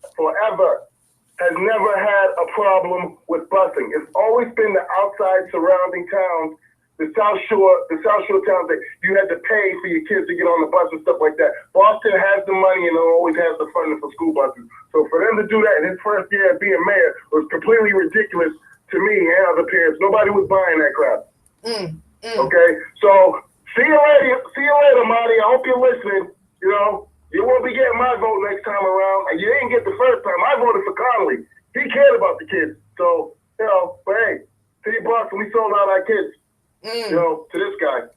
has never had a problem with busing. It's always been the outside surrounding towns, the South Shore towns that you had to pay for your kids to get on the bus and stuff like that. Boston has the money and it always has the funding for school buses. So for them to do that in his first year of being mayor was completely ridiculous to me and other parents. Nobody was buying that crap. Okay, so see you later, Marty. I hope you're listening. You know, you won't be getting my vote next time around. And you didn't get the first time. I voted for Connolly. He cared about the kids. So, you know, but hey, City of Boston, we sold out our kids, you know, to this guy.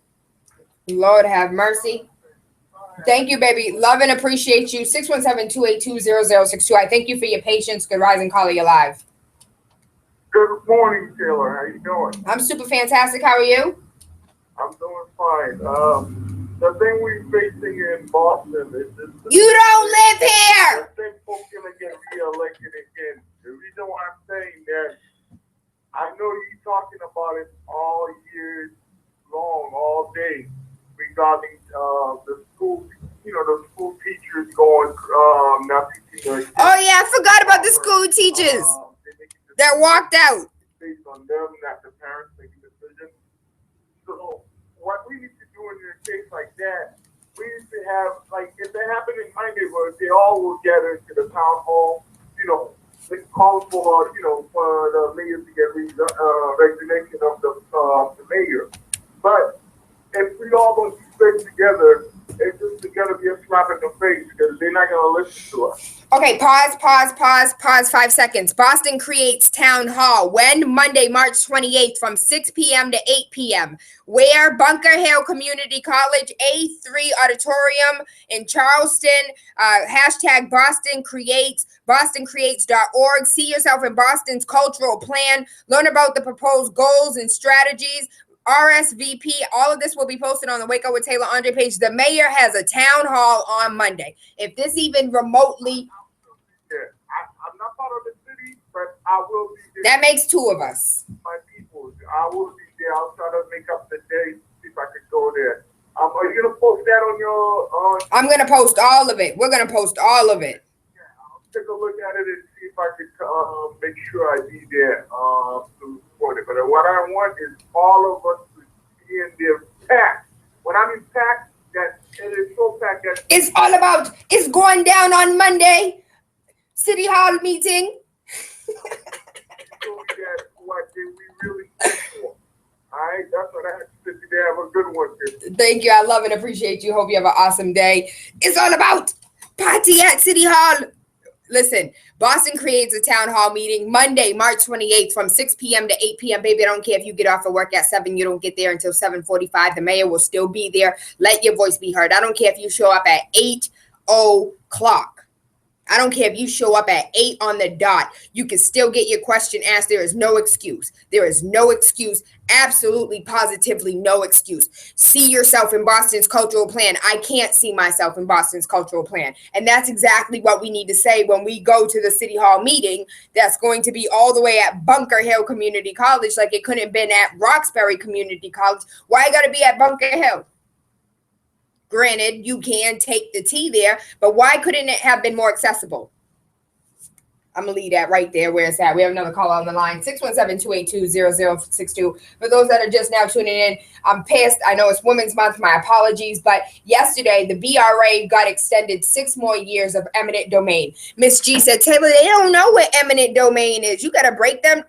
Lord have mercy. Thank you, baby. Love and appreciate you. 617-282-0062. I thank you for your patience. Good rising, caller, you live.
Good morning, Taylor. How you doing?
I'm super fantastic. How are you?
I'm doing fine. The thing we're facing in Boston is this.
You don't live here.
I think folks gonna get reelected again. The reason why I'm saying that, I know you're talking about it all year long, all day, regarding the school, the school teachers going not teaching.
Oh yeah, I forgot about the school teachers that walked out.
Based on them, not the parents making decisions. So what we need to do in a case like that, we need to have, like, if that happened in my neighborhood, they all will gather into the town hall, call for, for the mayor to get resignation of the mayor. But if we all don't stick together, it's just gonna be a slap in the face because they're not gonna listen to us.
Okay, pause 5 seconds. Boston creates town hall. When? Monday, March 28th from 6 p.m. to 8 p.m. Where? Bunker Hill Community College, A3 Auditorium in Charleston. Hashtag Boston Creates, bostoncreates.org. See yourself in Boston's cultural plan. Learn about the proposed goals and strategies. RSVP, all of this will be posted on the Wake Up with Tayla Andre page. The mayor has a town hall on Monday. If this even remotely...
Yeah, I'm not part of the city, but I will be there.
That makes two of us.
My people, I will be there. I'll try to make up the day, see if I could go there. Are you going to post that on your...
I'm going to post all of it. We're going to post all of it.
Yeah, I'll take a look at it and see if I could make sure I be there to support it. But what I want is all of us to be in there packed. When I mean packed, that it is so packed that
It's all about, it's going down on Monday. City Hall meeting.
so that what we really stand for. All right, that's what I have to say today. Have a good one, kid.
Thank you. I love and appreciate you. Hope you have an awesome day. It's all about party at City Hall. Listen, Boston creates a town hall meeting Monday, March 28th from 6 p.m. to 8 p.m. Baby, I don't care if you get off of work at 7. You don't get there until 7:45. The mayor will still be there. Let your voice be heard. I don't care if you show up at 8 o'clock. I don't care if you show up at 8 on the dot. You can still get your question asked. There is no excuse. There is no excuse. Absolutely, positively no excuse. See yourself in Boston's cultural plan. I can't see myself in Boston's cultural plan. And that's exactly what we need to say when we go to the City Hall meeting that's going to be all the way at Bunker Hill Community College, like it couldn't have been at Roxbury Community College. Why got to be at Bunker Hill? Granted, you can take the T there, but why couldn't it have been more accessible? I'm going to leave that right there where it's at. We have another call on the line, 617-282-0062. For those that are just now tuning in, I'm pissed. I know it's Women's Month. My apologies. But yesterday, the BRA got extended 6 more years of eminent domain. Miss G said, Taylor, they don't know what eminent domain is. You got to break that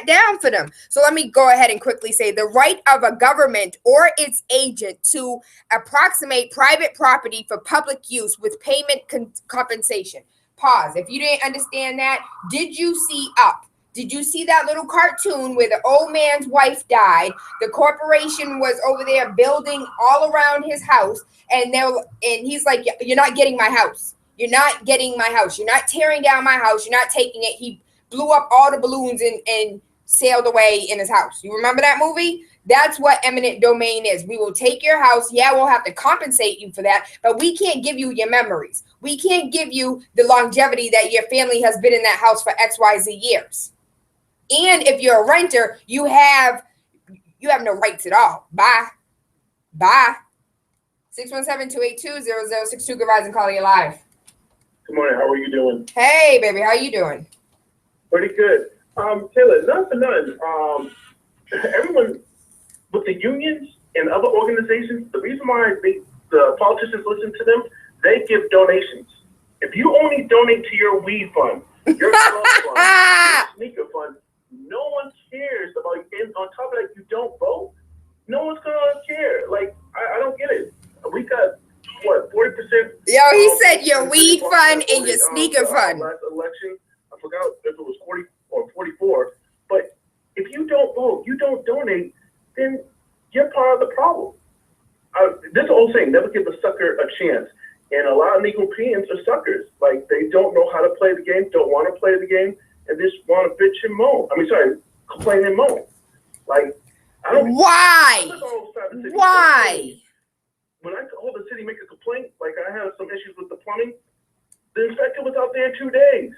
down for them. So let me go ahead and quickly say the right of a government or its agent to approximate private property for public use with payment compensation. Pause. If you didn't understand that, did you see Up? Did you see that little cartoon where the old man's wife died? The corporation was over there building all around his house, and he's like, "You're not getting my house. You're not getting my house. You're not tearing down my house. You're not taking it." He blew up all the balloons and sailed away in his house. You remember that movie? That's what eminent domain is. We will take your house. Yeah, we'll have to compensate you for that, but we can't give you your memories. We can't give you the longevity that your family has been in that house for XYZ years. And if you're a renter, you have no rights at all. Bye. 617-282-0062. Good rise and call you live.
Good morning. How are you doing?
Hey, baby. How you doing?
Pretty good. Taylor, none for none. Everyone with the unions and other organizations, the reason why the politicians listen to them, they give donations. If you only donate to your weed fund, your club fund, your sneaker fund, no one cares about you. And on top of that, you don't vote. No one's gonna care. Like, I don't get it. We got what, 40%?
Yo, he said your weed fund and your sneaker fund.
Last election, I forgot if it was 40 or 44. But if you don't vote, you don't donate, then you're part of the problem. This old saying, never give a sucker a chance. And a lot of Europeans are suckers. Like, they don't know how to play the game, don't want to play the game, and just want to bitch and moan. Complain and moan. Like, I don't.
Why? Why?
When I told the city make a complaint, like I had some issues with the plumbing, the inspector was out there in 2 days.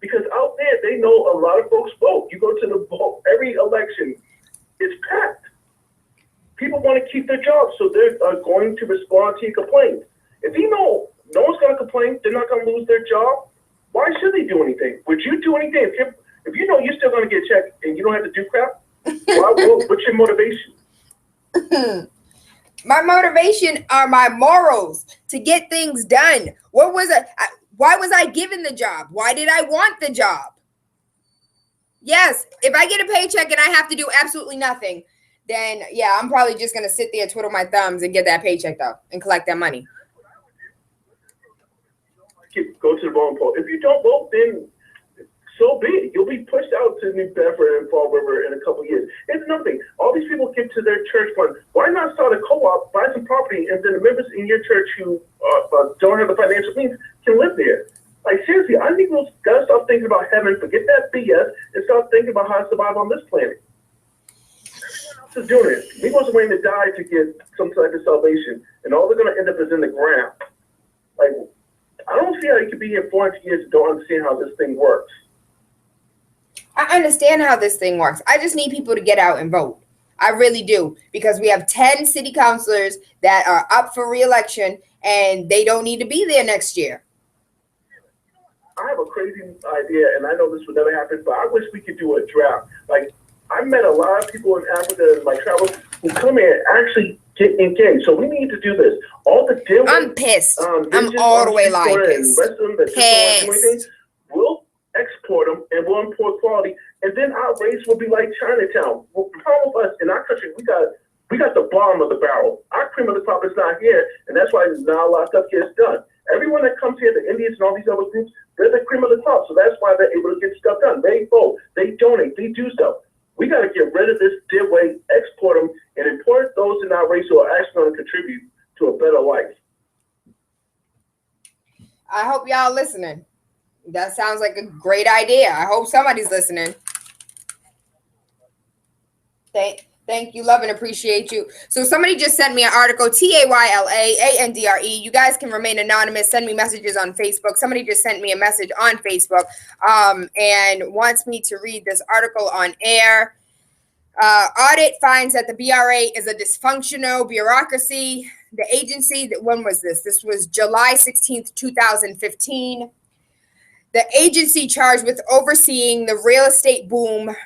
Because out there, they know a lot of folks vote. You go to the vote, every election, it's packed. People want to keep their jobs, so they're going to respond to your complaint. If you know no one's going to complain, they're not going to lose their job, why should they do anything? Would you do anything? If you know you're still going to get checked and you don't have to do crap, what's your motivation?
My motivation are my morals to get things done. What Why was I given the job? Why did I want the job? Yes, if I get a paycheck and I have to do absolutely nothing, then yeah, I'm probably just going to sit there, twiddle my thumbs, and get that paycheck though, and collect that money.
Go to the voting poll. If you don't vote, then so be it. You'll be pushed out to New Bedford and Fall River in a couple of years. It's nothing. All these people get to their church fund. Why not start a co-op, buy some property, and then the members in your church who don't have the financial means can live there? Like, seriously, I think we've got to start thinking about heaven, forget that BS, and start thinking about how to survive on this planet. Everyone else is doing it. Negroes are waiting to die to get some type of salvation, and all they're going to end up is in the ground. Like, I don't see how you could be here 400 years and don't understand how this thing works.
I understand how this thing works. I just need people to get out and vote. I really do, because we have 10 city councilors that are up for re-election, and they don't need to be there next year.
I have a crazy idea, and I know this would never happen, but I wish we could do a draft. Like, I met a lot of people in Africa in my travels who come here and actually get engaged. So we need to do this. All the deal.
I'm pissed. I'm all the way like pissed.
Pissed. We'll export them and we'll import quality, and then our race will be like Chinatown. Well, the problem with us in our country, we got the bottom of the barrel. Our cream of the crop is not here, and that's why not a lot of stuff gets done. Everyone that comes here, the Indians and all these other groups, they're the cream of the crop, so that's why they're able to get stuff done. They vote, they donate, they do stuff. We got to get rid of this dead weight, export them, and import those in our race who are actually going to contribute to a better life.
I hope y'all listening. That sounds like a great idea. I hope somebody's listening. Thank you, love and appreciate you. So somebody just sent me an article, TaylaAndre. You guys can remain anonymous. Send me messages on Facebook. Somebody just sent me a message on Facebook and wants me to read this article on air. Audit finds that the BRA is a dysfunctional bureaucracy. The agency, when was this? This was July 16th, 2015. The agency charged with overseeing the real estate boom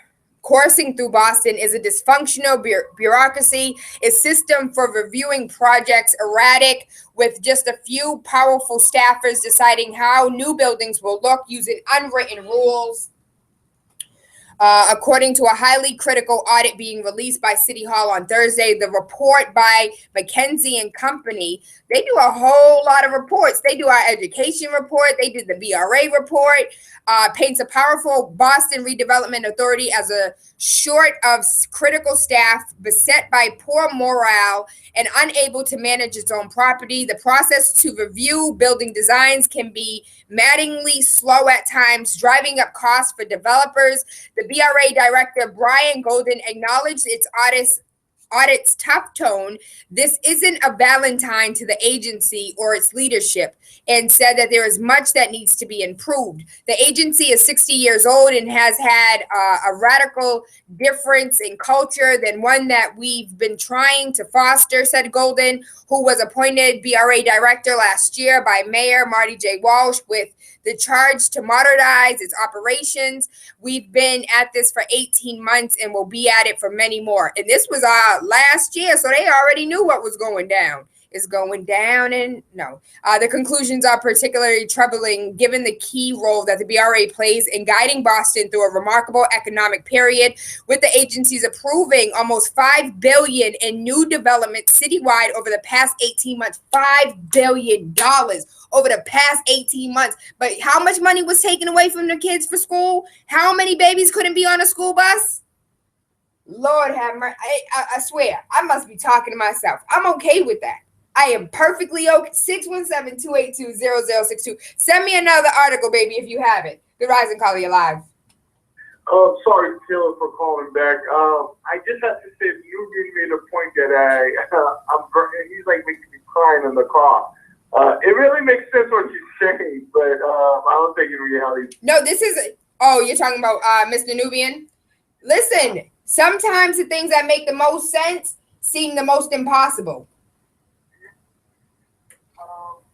coursing through Boston is a dysfunctional bureaucracy, a system for reviewing projects erratic, with just a few powerful staffers deciding how new buildings will look using unwritten rules. According to a highly critical audit being released by City Hall on Thursday, the report by McKinsey and Company, they do a whole lot of reports. They do our education report. They did the BRA report, paints a powerful Boston Redevelopment Authority as a short of critical staff, beset by poor morale, and unable to manage its own property. The process to review building designs can be maddeningly slow at times, driving up costs for developers. The BRA director, Brian Golden, acknowledged its audit's tough tone. This isn't a Valentine to the agency or its leadership, and said that there is much that needs to be improved. The agency is 60 years old and has had a radical difference in culture than one that we've been trying to foster, said Golden, who was appointed BRA director last year by Mayor Marty J. Walsh with the charge to modernize its operations. We've been at this for 18 months and will be at it for many more. And this was last year, so they already knew what was going down. It's going down, and no. The conclusions are particularly troubling given the key role that the BRA plays in guiding Boston through a remarkable economic period, with the agencies approving almost $5 billion in new development citywide over the past 18 months. $5 billion over the past 18 months. But how much money was taken away from the kids for school? How many babies couldn't be on a school bus? Lord have mercy. I swear, I must be talking to myself. I'm okay with that. I am perfectly okay. 617-282-0062. Send me another article, baby, if you have it. Good Rising, Caller, you're live.
Sorry, Taylor, for calling back. I just have to say, you really made a point that he's like making me crying in the car. It really makes sense what you're saying, but I don't think in reality.
No, this is, you're talking about Mr. Nubian? Listen, sometimes the things that make the most sense seem the most impossible.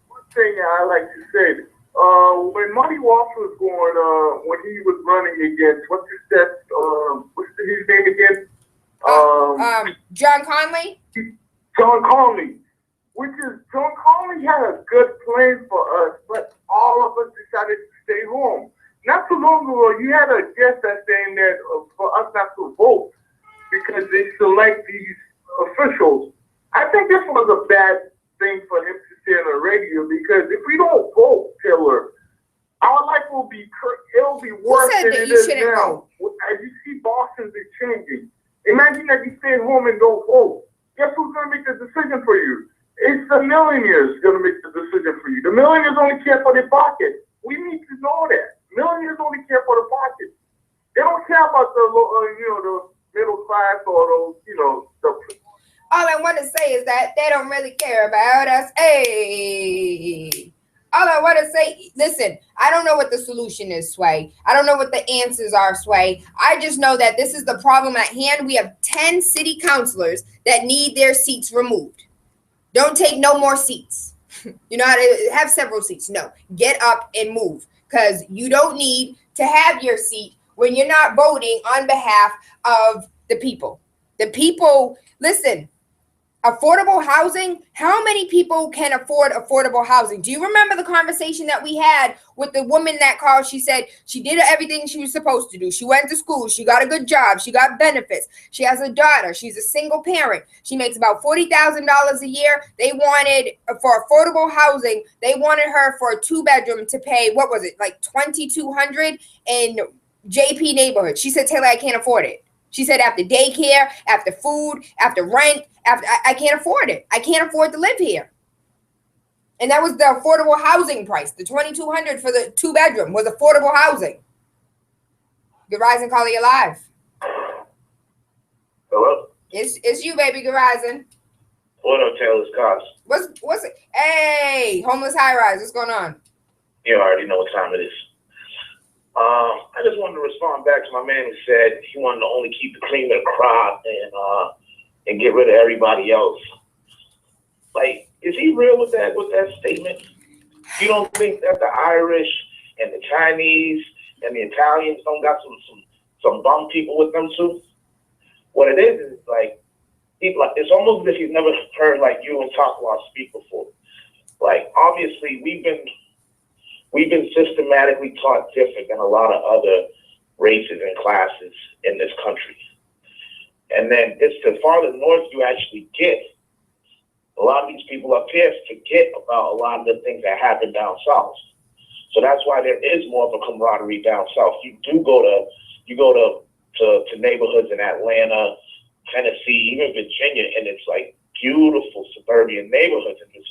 One thing I like to say, when Marty Walsh was going, when he was running against, what's his name again?
John Conley?
John Conley. John Conley had a good plan for us, but all of us you had a guest that's saying that for us not to vote because they select these officials. I think this was a bad thing for him to say on the radio because if we don't vote, Taylor, our life will be it'll be worse than it is now. As you see, Boston's is changing. Imagine that you stay at home and don't vote. Guess who's going to make the decision for you? It's the millionaires going to make the decision for you. The millionaires only care for their pocket. We need to know that. Millionaires only care for the pocket. They don't care about the the middle class or those, the.
All I want to say is that they don't really care about us. Hey. All I want to say, listen, I don't know what the solution is, Sway. I don't know what the answers are, Sway. I just know that this is the problem at hand. We have 10 city councilors that need their seats removed. Don't take no more seats. You know how to have several seats. No, get up and move because you don't need to have your seat when you're not voting on behalf of the people. The people, listen. Affordable housing, how many people can afford affordable housing? Do you remember the conversation that we had with the woman that called? She said she did everything she was supposed to do. She went to school. She got a good job. She got benefits. She has a daughter. She's a single parent. She makes about $40,000 a year. They wanted, for affordable housing, they wanted her for a 2-bedroom to pay, what was it, like $2,200 in JP neighborhood. She said, Taylor, I can't afford it. She said after daycare, after food, after rent, I can't afford it. I can't afford to live here. And that was the affordable housing price. The $2,200 for the 2-bedroom was affordable housing. Good rising, caller, you live.
Hello?
It's you, baby. Good rising.
What up, Taylor's Cops?
What's it? Hey, homeless high rise. What's going on?
You already know what time it is. I just wanted to respond back to my man who said he wanted to only keep the cream of the crop and get rid of everybody else. Like, is he real with that statement? You don't think that the Irish and the Chinese and the Italians don't got some bum people with them too? What it is like it's almost as if he's never heard like you and Takwa speak before. Like, obviously we've been systematically taught different than a lot of other races and classes in this country. And then the farther north you actually get, a lot of these people up here forget about a lot of the things that happen down south. So that's why there is more of a camaraderie down south. You go to neighborhoods in Atlanta, Tennessee, even Virginia, and it's like beautiful suburban neighborhoods, and it's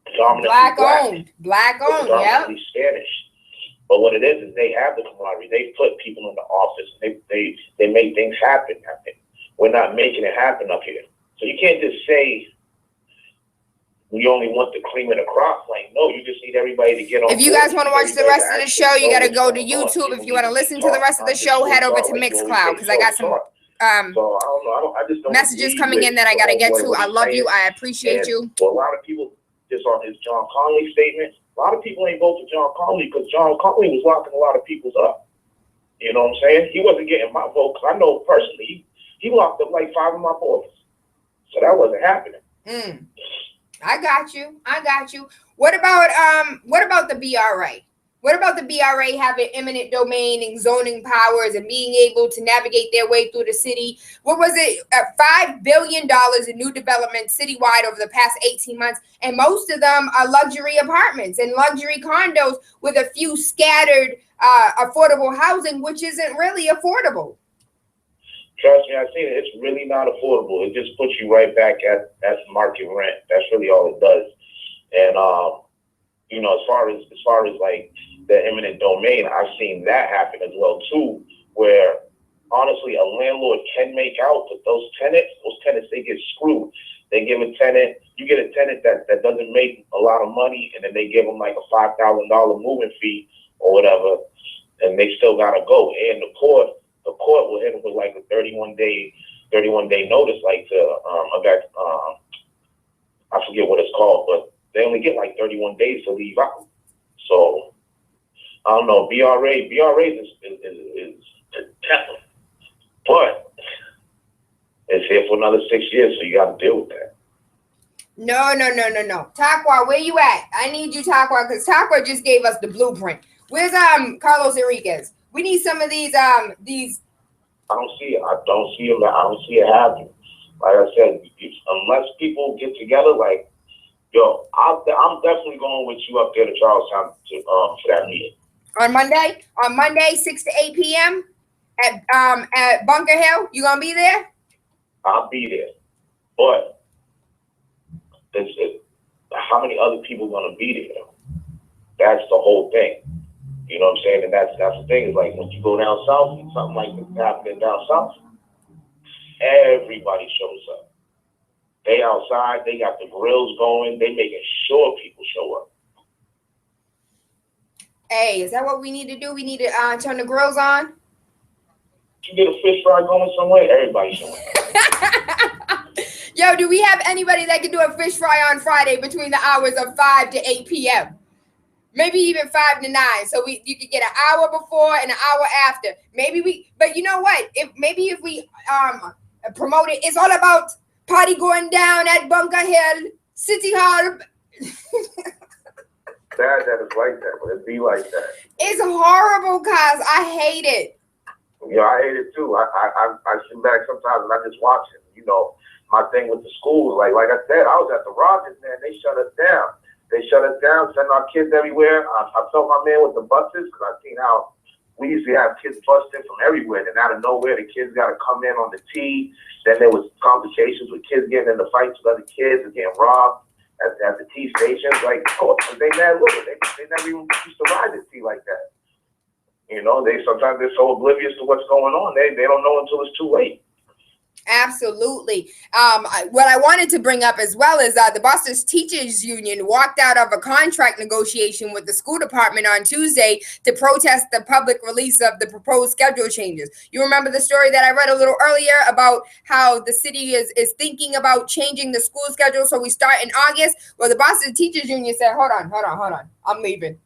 predominantly black owned, yeah, Spanish. But what it is they have the camaraderie. They put people in the office. They make things happen. We're not making it happen up here. So you can't just say we only want the cream of the crop. Like, no, you just need everybody to get on.
If you guys want to watch the rest of the show, you got to go to YouTube. If you want to listen to the rest of the show, head over to Mixcloud because I got some
so I don't know. I just don't
messages coming in that I got to get to. I love you. I appreciate you.
For a lot of people, just on his John Connolly statement, a lot of people ain't vote for John Connolly because John Connolly was locking a lot of people's up. You know what I'm saying? He wasn't getting my vote because I know personally he locked up like 5 of my boys. So that wasn't happening.
I got you. What about the BRA? What about the BRA having eminent domain and zoning powers and being able to navigate their way through the city? What was it? $5 billion in new development citywide over the past 18 months. And most of them are luxury apartments and luxury condos with a few scattered affordable housing, which isn't really affordable.
Trust me, I've seen it. It's really not affordable. It just puts you right back at market rent. That's really all it does. And as far as like the eminent domain, I've seen that happen as well too, where honestly a landlord can make out, but those tenants, they get screwed. They give you get a tenant that doesn't make a lot of money, and then they give them like a $5,000 moving fee or whatever, and they still gotta go. And the court will hit them with like a 31 day notice, like I forget what it's called, but they only get like 31 days to leave out. So I don't know. BRA is tough, but it's here for another 6 years, so you got to deal with that.
No. Takwa, where you at? I need you, Takwa, because Takwa just gave us the blueprint. Where's Carlos Enriquez? We need some of these.
I don't see it. I don't see it happening. Like I said, unless people get together, like, yo, I'm definitely going with you up there to Charlestown for that meeting.
On Monday, 6 to 8 p.m. at Bunker Hill. You gonna be there?
I'll be there. But how many other people gonna be there? That's the whole thing. You know what I'm saying? And that's the thing, is like when you go down south and something like this happening down south, everybody shows up. They outside, they got the grills going, they making sure people show up.
Hey, is that what we need to do? We need to turn the grills on?
You get a fish fry going somewhere, everybody showing up.
Yo, do we have anybody that can do a fish fry on Friday between the hours of 5 to 8 p.m.? Maybe even 5 to 9. So you could get an hour before and an hour after. But you know what? If we promote it, it's all about party going down at Bunker Hill City Hall.
Sad that it's like that, but it be like that.
It's horrible, cuz I hate it.
Yeah, I hate it too. I sit back sometimes and I just watch it. You know, my thing with the schools, like I said, I was at the Rogers, man. They shut us down. Send our kids everywhere. I felt my man with the buses, because I seen how we used to have kids busted from everywhere. And out of nowhere, the kids got to come in on the T. Then there was complications with kids getting into fights with other kids and getting robbed at the T stations. Like, of course, they mad with it. They never even used to ride the T like that. You know, sometimes they're so oblivious to what's going on. They don't know until it's too late.
Absolutely. What I wanted to bring up as well is the Boston Teachers Union walked out of a contract negotiation with the school department on Tuesday to protest the public release of the proposed schedule changes. You remember the story that I read a little earlier about how the city is thinking about changing the school schedule so we start in August? Well, the Boston Teachers Union said, hold on. I'm leaving.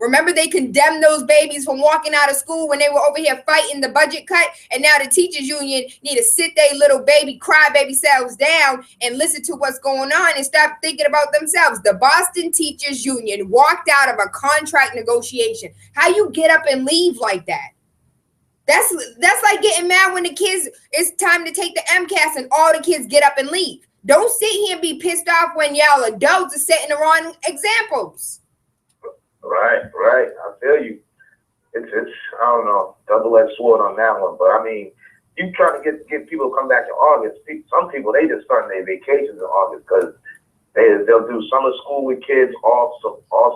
Remember, they condemned those babies from walking out of school when they were over here fighting the budget cut, and now the teachers union need to sit their little crybaby selves down and listen to what's going on and stop thinking about themselves. The Boston Teachers Union walked out of a contract negotiation. How you get up and leave like that? That's like getting mad when the kids, it's time to take the MCAS and all the kids get up and leave. Don't sit here and be pissed off when y'all adults are setting the wrong examples.
Right. I feel you. It's I don't know, double-edged sword on that one. But I mean, you trying to get people to come back in August. Some people, they just start their vacations in August because they'll do summer school with kids all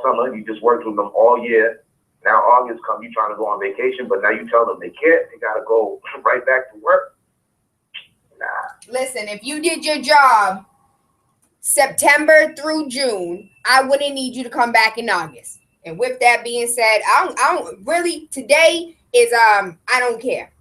summer. You just worked with them all year. Now August comes, you trying to go on vacation, but now you tell them they can't. They got to go right back to work. Nah.
Listen, if you did your job September through June, I wouldn't need you to come back in August. And with that being said, I don't really, today is, I don't care.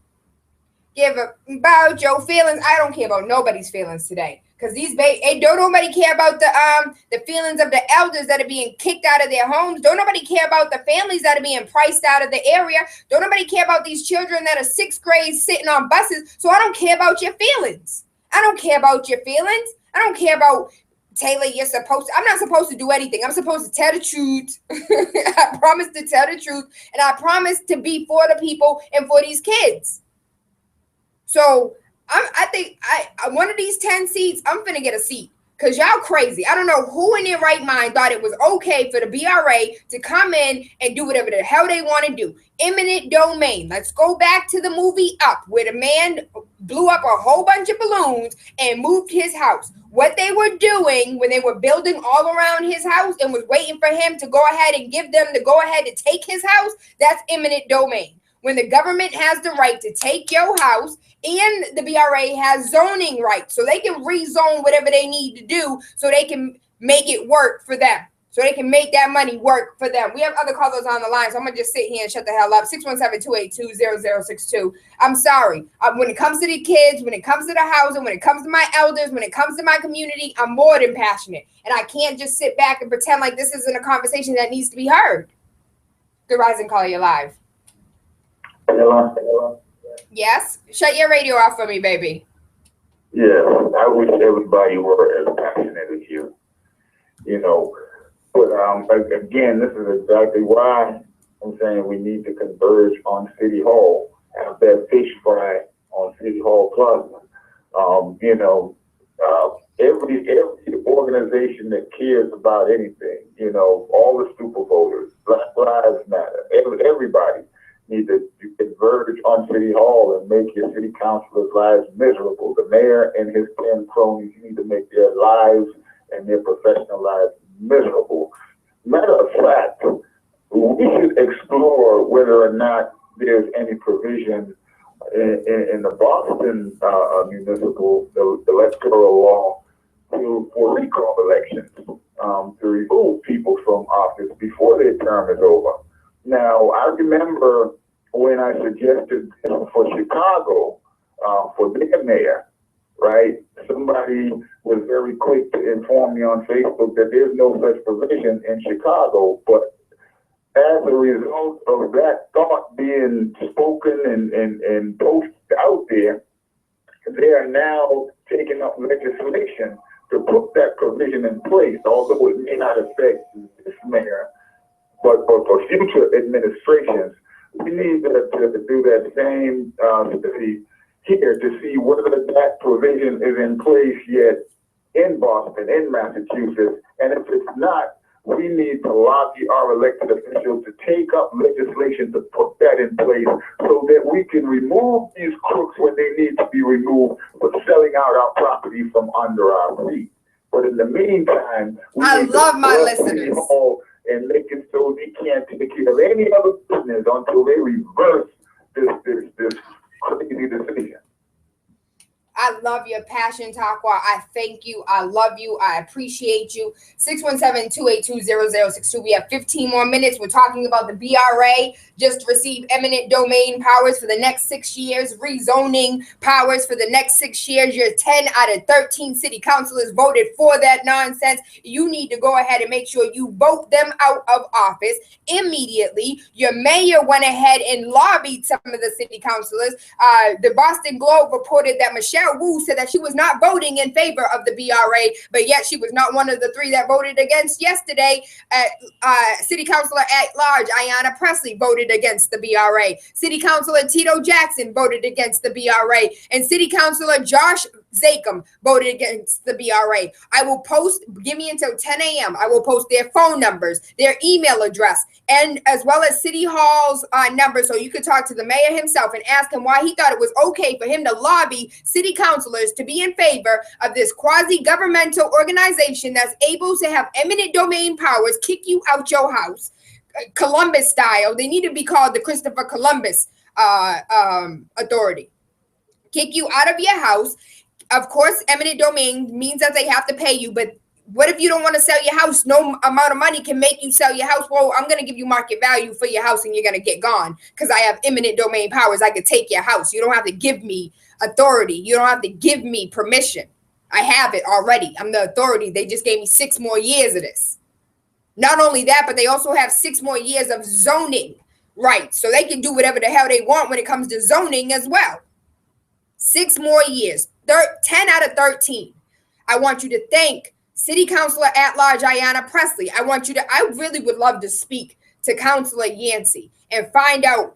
Give about your feelings. I don't care about nobody's feelings today. Because don't nobody care about the feelings of the elders that are being kicked out of their homes. Don't nobody care about the families that are being priced out of the area. Don't nobody care about these children that are 6th grade sitting on buses. So I don't care about your feelings. I don't care about your feelings. I don't care about Tayla, I'm not supposed to do anything. I'm supposed to tell the truth. I promise to tell the truth. And I promise to be for the people and for these kids. So I think one of these 10 seats, I'm finna get a seat. Because y'all crazy. I don't know who in their right mind thought it was okay for the BRA to come in and do whatever the hell they want to do. Eminent domain. Let's go back to the movie Up, where the man blew up a whole bunch of balloons and moved his house. What they were doing when they were building all around his house and was waiting for him to go ahead and give them the go ahead to take his house, that's eminent domain. When the government has the right to take your house and the BRA has zoning rights, so they can rezone whatever they need to do so they can make it work for them, so they can make that money work for them. We have other callers on the line, so I'm going to just sit here and shut the hell up. 617-282-0062. I'm sorry. When it comes to the kids, when it comes to the housing, when it comes to my elders, when it comes to my community, I'm more than passionate. And I can't just sit back and pretend like this isn't a conversation that needs to be heard. Good rising, call you live.
Hello.
Yes? Shut your radio off for me, baby.
Yeah, I wish everybody were as passionate as you. You know, but again, this is exactly why I'm saying we need to converge on City Hall, have that fish fry on City Hall Plaza. Every organization that cares about anything, all the super voters, Black Lives Matter, everybody need to converge on City Hall and make your city councilors' lives miserable. The mayor and his 10 cronies need to make their lives and their professional lives miserable. Matter of fact, we should explore whether or not there's any provision in the Boston municipal electoral law for recall elections to remove people from office before their term is over. Now, I remember when I suggested for Chicago, for their mayor, right? Somebody was very quick to inform me on Facebook that there's no such provision in Chicago, but as a result of that thought being spoken and posted out there, they are now taking up legislation to put that provision in place, although it may not affect this mayor, but for future administrations. We need to do that same study here to see whether that provision is in place yet in Boston, in Massachusetts, and if it's not, we need to lobby our elected officials to take up legislation to put that in place so that we can remove these crooks when they need to be removed for selling out our property from under our feet. But in the meantime,
I love my listeners.
And make it so they can't take care of any other business until they reverse this crazy decision.
I love your passion, Takwa. I thank you. I love you. I appreciate you. 617-282-0062. We have 15 more minutes. We're talking about the BRA just received eminent domain powers for the next 6 years, rezoning powers for the next 6 years. Your 10 out of 13 city councilors voted for that nonsense. You need to go ahead and make sure you vote them out of office immediately. Your mayor went ahead and lobbied some of the city councilors. The Boston Globe reported that Michelle Wu said that she was not voting in favor of the BRA, but yet she was not one of the 3 that voted against yesterday. City Councilor at Large Ayanna Presley voted against the BRA. City Councilor Tito Jackson voted against the BRA. And City Councilor Josh Zakem voted against the BRA. I will post, give me until 10 a.m. I will post their phone numbers, their email address, and as well as City Hall's number, so you could talk to the mayor himself and ask him why he thought it was okay for him to lobby city councilors to be in favor of this quasi-governmental organization that's able to have eminent domain powers, kick you out your house, Columbus style. They need to be called the Christopher Columbus Authority. Kick you out of your house. Of course, eminent domain means that they have to pay you, but what if you don't want to sell your house? No amount of money can make you sell your house. Well, I'm going to give you market value for your house and you're going to get gone because I have eminent domain powers. I could take your house. You don't have to give me authority. You don't have to give me permission. I have it already. I'm the authority. They just gave me 6 more years of this. Not only that, but they also have 6 more years of zoning rights. So they can do whatever the hell they want when it comes to zoning as well. 6 more years. 10 out of 13. I want you to thank City Councilor at Large Ayanna Presley. I really would love to speak to Councilor Yancey and find out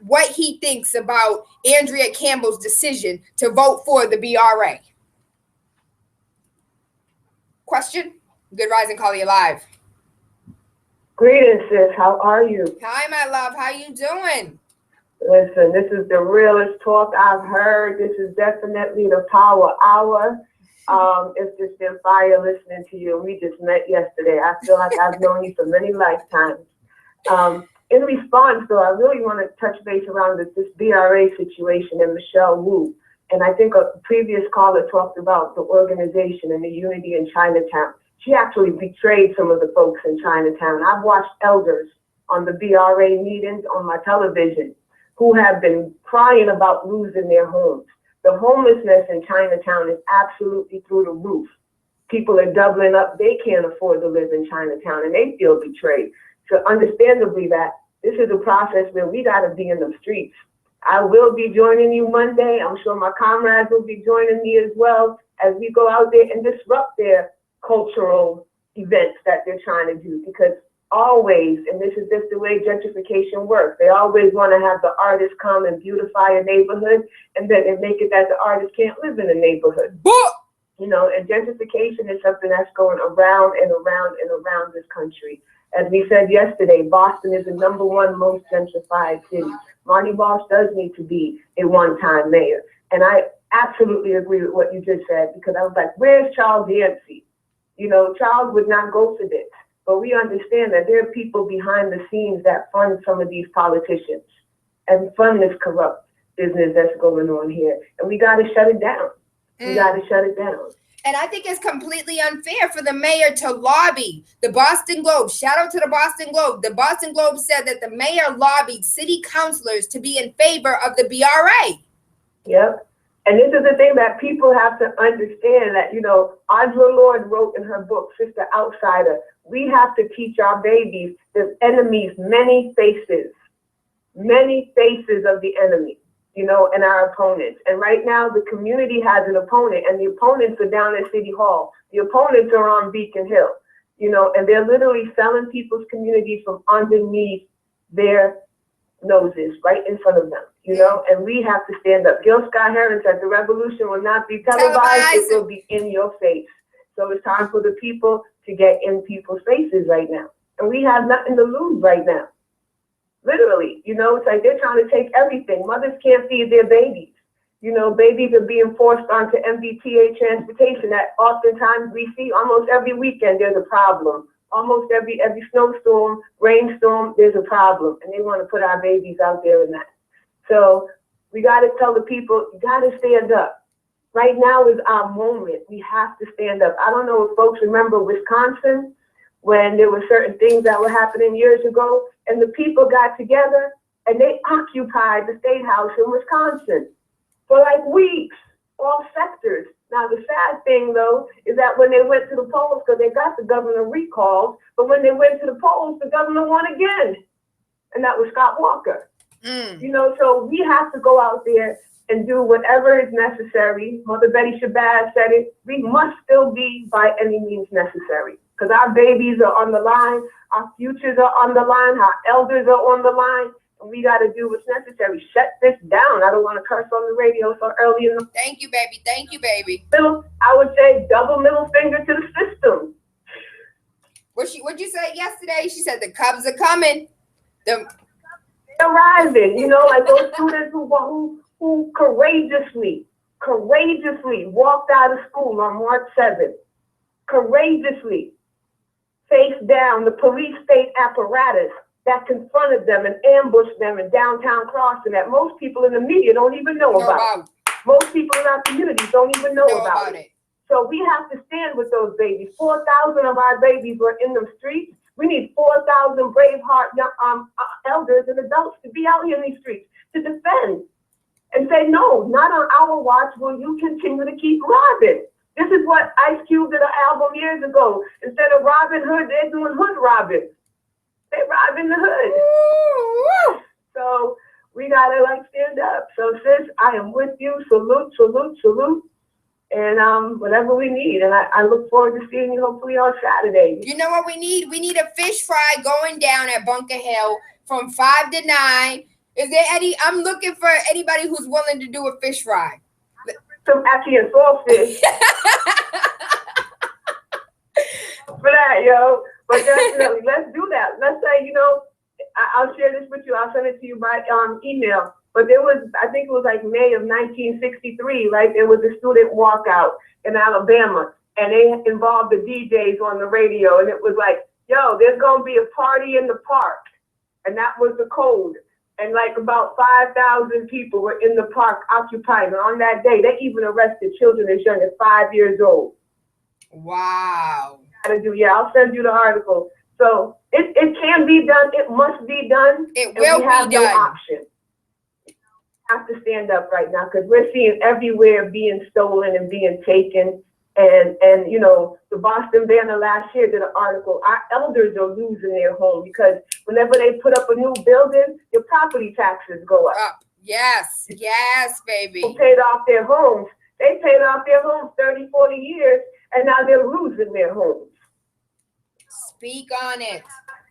what he thinks about Andrea Campbell's decision to vote for the BRA. Question? Good Rising, call you live.
Greetings, sis. How are you?
Hi, my love. How you doing?
Listen, this is the realest talk I've heard. This is definitely the power hour. It's just been fire listening to you. We just met yesterday. I feel like I've known you for many lifetimes. In response, though, I really want to touch base around this BRA situation and Michelle Wu. And I think a previous caller talked about the organization and the unity in Chinatown. She actually betrayed some of the folks in Chinatown. I've watched elders on the BRA meetings on my television who have been crying about losing their homes. The homelessness in Chinatown is absolutely through the roof. People are doubling up. They can't afford to live in Chinatown and they feel betrayed. So understandably that this is a process where we got to be in the streets. I will be joining you Monday. I'm sure my comrades will be joining me as well as we go out there and disrupt their cultural events that they're trying to do, because always, and this is just the way gentrification works, they always want to have the artist come and beautify a neighborhood, and then they make it that the artist can't live in the neighborhood. You know, and gentrification is something that's going around and around and around this country. As we said yesterday, Boston is the #1 most gentrified city. Marty Walsh does need to be a one-time mayor. And I absolutely agree with what you just said, because I was like, where's Charles Yancey? You know, Charles would not go for this. But we understand that there are people behind the scenes that fund some of these politicians and fund this corrupt business that's going on here. And we got to shut it down. We got to shut it down.
And I think it's completely unfair for the mayor to lobby. The Boston Globe, shout out to the Boston Globe. The Boston Globe said that the mayor lobbied city councilors to be in favor of the BRA.
Yep. And this is the thing that people have to understand, that, you know, Audre Lorde wrote in her book, Sister Outsider, we have to teach our babies the enemy's many faces of the enemy, you know, and our opponents. And right now, the community has an opponent, and the opponents are down at City Hall. The opponents are on Beacon Hill, you know, and they're literally selling people's communities from underneath their noses, right in front of them, you know, and we have to stand up. Gil Scott-Heron said the revolution will not be televised, it will be in your face. So it's time for the people to get in people's faces right now. And we have nothing to lose right now. Literally, you know, it's like they're trying to take everything. Mothers can't feed their babies. You know, babies are being forced onto MBTA transportation that oftentimes we see almost every weekend there's a problem. Almost every snowstorm, rainstorm, there's a problem. And they want to put our babies out there in that. So we got to tell the people, you got to stand up. Right now is our moment. We have to stand up. I don't know if folks remember Wisconsin, when there were certain things that were happening years ago, and the people got together and they occupied the state house in Wisconsin for like weeks, all sectors. Now, the sad thing, though, is that when they went to the polls, because they got the governor recalled, but when they went to the polls, the governor won again. And that was Scott Walker. You know, so we have to go out there and do whatever is necessary. Mother Betty Shabazz said it. We must still be by any means necessary, because our babies are on the line, our futures are on the line, our elders are on the line, and we got to do what's necessary. Shut this down. I don't want to curse on the radio so early in the...
Thank you, baby. Thank you, baby.
I would say double middle finger to the system.
What'd you say yesterday? She said the Cubs are coming.
They're arriving. You know, like those students who courageously walked out of school on March 7th, courageously faced down the police state apparatus that confronted them and ambushed them in downtown Crossing that most people in the media don't even know about. Most people in our communities don't even know about it. So we have to stand with those babies. 4,000 of our babies were in the streets. We need 4,000 brave heart young, elders and adults to be out here in these streets to defend and say, no, not on our watch will you continue to keep robbing. This is what Ice Cube did an album years ago. Instead of Robin Hood, they're doing hood robbing. They robbing the hood. So we gotta like stand up. So sis, I am with you. Salute, salute, salute. And whatever we need. And I look forward to seeing you hopefully on Saturday.
You know what we need? We need a fish fry going down at Bunker Hill from 5 to 9. Is there any? I'm looking for anybody who's willing to do a fish fry.
Some ackee and saltfish. For that, yo. But definitely, let's do that. Let's say, you know, I'll share this with you. I'll send it to you by email. But there was, I think it was like May of 1963, right? There was a student walkout in Alabama, and they involved the DJs on the radio, and it was like, yo, there's gonna be a party in the park, and that was the code. And like about 5,000 people were in the park occupying. And on that day, they even arrested children as young as 5 years old.
Wow.
I'll send you the article. So it can be done. It must be done.
It will be done.
We have no option. We have to stand up right now because we're seeing everywhere being stolen and being taken. And you know, the Boston Banner last year did an article. Our elders are losing their home because whenever they put up a new building, your property taxes go up.
Yes, yes, baby.
Who paid off their homes. They paid off their homes 30, 40 years, and now they're losing their homes.
Speak on it.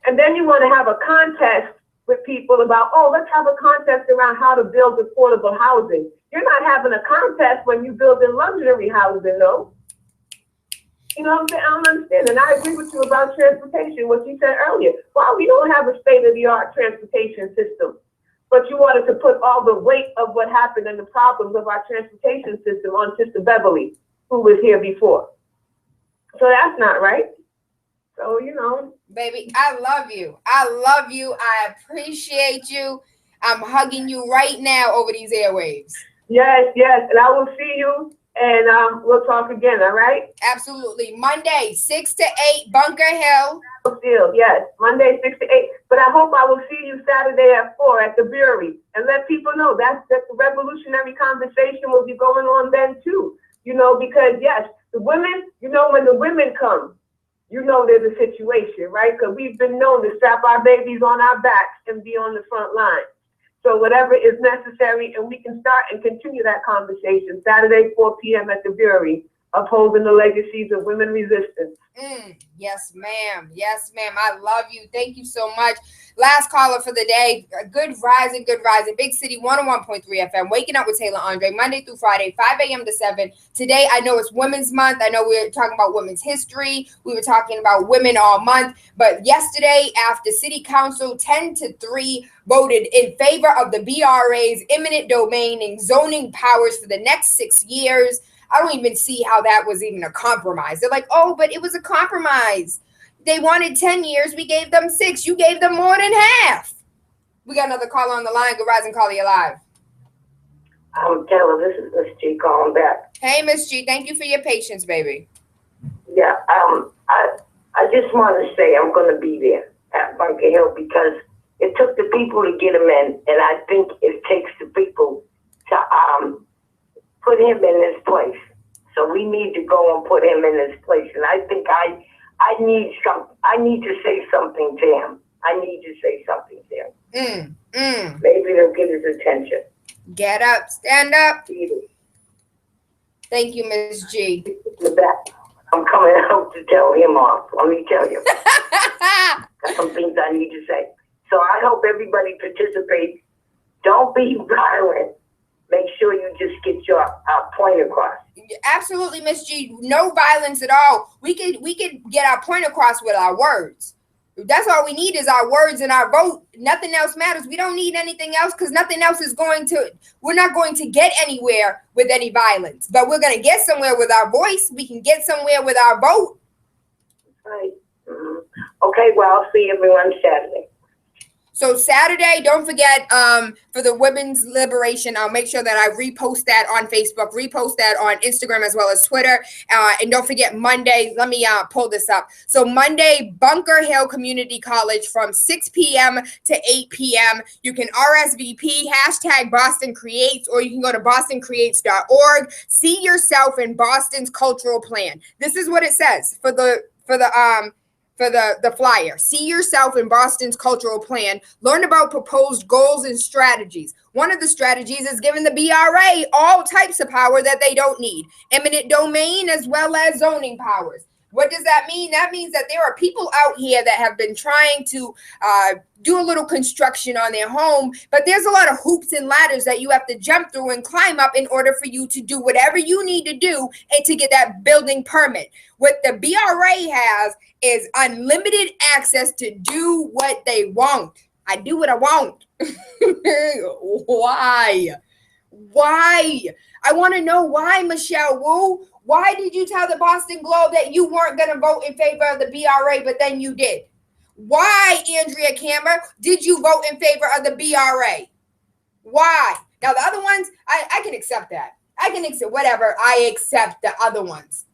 And then you want to have a contest with people about, oh, let's have a contest around how to build affordable housing. You're not having a contest when you build in luxury housing, no. You know what I'm saying? I don't understand. And I agree with you about transportation, what you said earlier. Well, we don't have a state-of-the-art transportation system. But you wanted to put all the weight of what happened and the problems of our transportation system on Sister Beverly, who was here before. So that's not right. So, you know.
Baby, I love you. I love you. I appreciate you. I'm hugging you right now over these airwaves.
Yes, yes. And I will see you and we'll talk again, all right?
Absolutely. Monday, 6 to 8, Bunker Hill.
Field, yes. Monday, 6 to 8. But I hope I will see you Saturday at 4 at the brewery. And let people know that the revolutionary conversation will be going on then too. You know, because yes, the women, you know, when the women come, you know there's a situation, right? Because we've been known to strap our babies on our backs and be on the front line. So whatever is necessary, and we can start and continue that conversation Saturday, 4 p.m. at the brewery, upholding the legacies of women resistance.
Yes, ma'am. Yes, ma'am. I love you. Thank you so much. Last caller for the day. Good rising, good rising. Big City 101.3 FM. Waking up with Tayla Andre, Monday through Friday, 5 a.m. to 7. Today, I know it's Women's Month. I know we're talking about women's history. We were talking about women all month. But yesterday, after City Council 10-3 voted in favor of the BRA's eminent domain and zoning powers for the next 6 years, I don't even see how that was even a compromise. They're like, oh, but it was a compromise. They wanted 10 years. We gave them 6. You gave them more than half. We got another caller on the line. Good rising, caller, you live.
Tayla, this is Miss G calling back.
Hey, Miss G. Thank you for your patience, baby.
Yeah, I just want to say I'm going to be there at Bunker Hill because it took the people to get him in, and I think it takes the people to put him in his place. So we need to go and put him in his place. And I think I need to say something to him. I need to say something to him. Maybe it'll get his attention.
Get up, stand up. Thank you, Miss G.
I'm coming out to tell him off. Let me tell you. Got some things I need to say. So I hope everybody participates. Don't be violent. Make sure you just get your point across.
Absolutely, Miss G. No violence at all. We could get our point across with our words. That's all we need is our words and our vote. Nothing else matters. We don't need anything else because nothing else is we're not going to get anywhere with any violence. But we're going to get somewhere with our voice. We can get somewhere with our vote.
Right. Mm-hmm. Okay, well, I'll see everyone Saturday.
So Saturday, don't forget for the women's liberation, I'll make sure that I repost that on Facebook, repost that on Instagram as well as Twitter. And don't forget Monday, let me pull this up. So Monday, Bunker Hill Community College from 6 p.m. to 8 p.m. You can RSVP, hashtag Boston Creates, or you can go to bostoncreates.org. See yourself in Boston's cultural plan. This is what it says for the flyer. See yourself in Boston's cultural plan. Learn about proposed goals and strategies. One of the strategies is giving the BRA all types of power that they don't need. Eminent domain as well as zoning powers. What does that mean? That means that there are people out here that have been trying to do a little construction on their home, but there's a lot of hoops and ladders that you have to jump through and climb up in order for you to do whatever you need to do and to get that building permit. What the BRA has is unlimited access to do what they want. I do what I want. Why? I want to know why, Michelle Wu. Why did you tell the Boston Globe that you weren't going to vote in favor of the BRA, but then you did? Why, Andrea Cammer, did you vote in favor of the BRA? Why? Now, the other ones, I can accept that. I can accept whatever. I accept the other ones.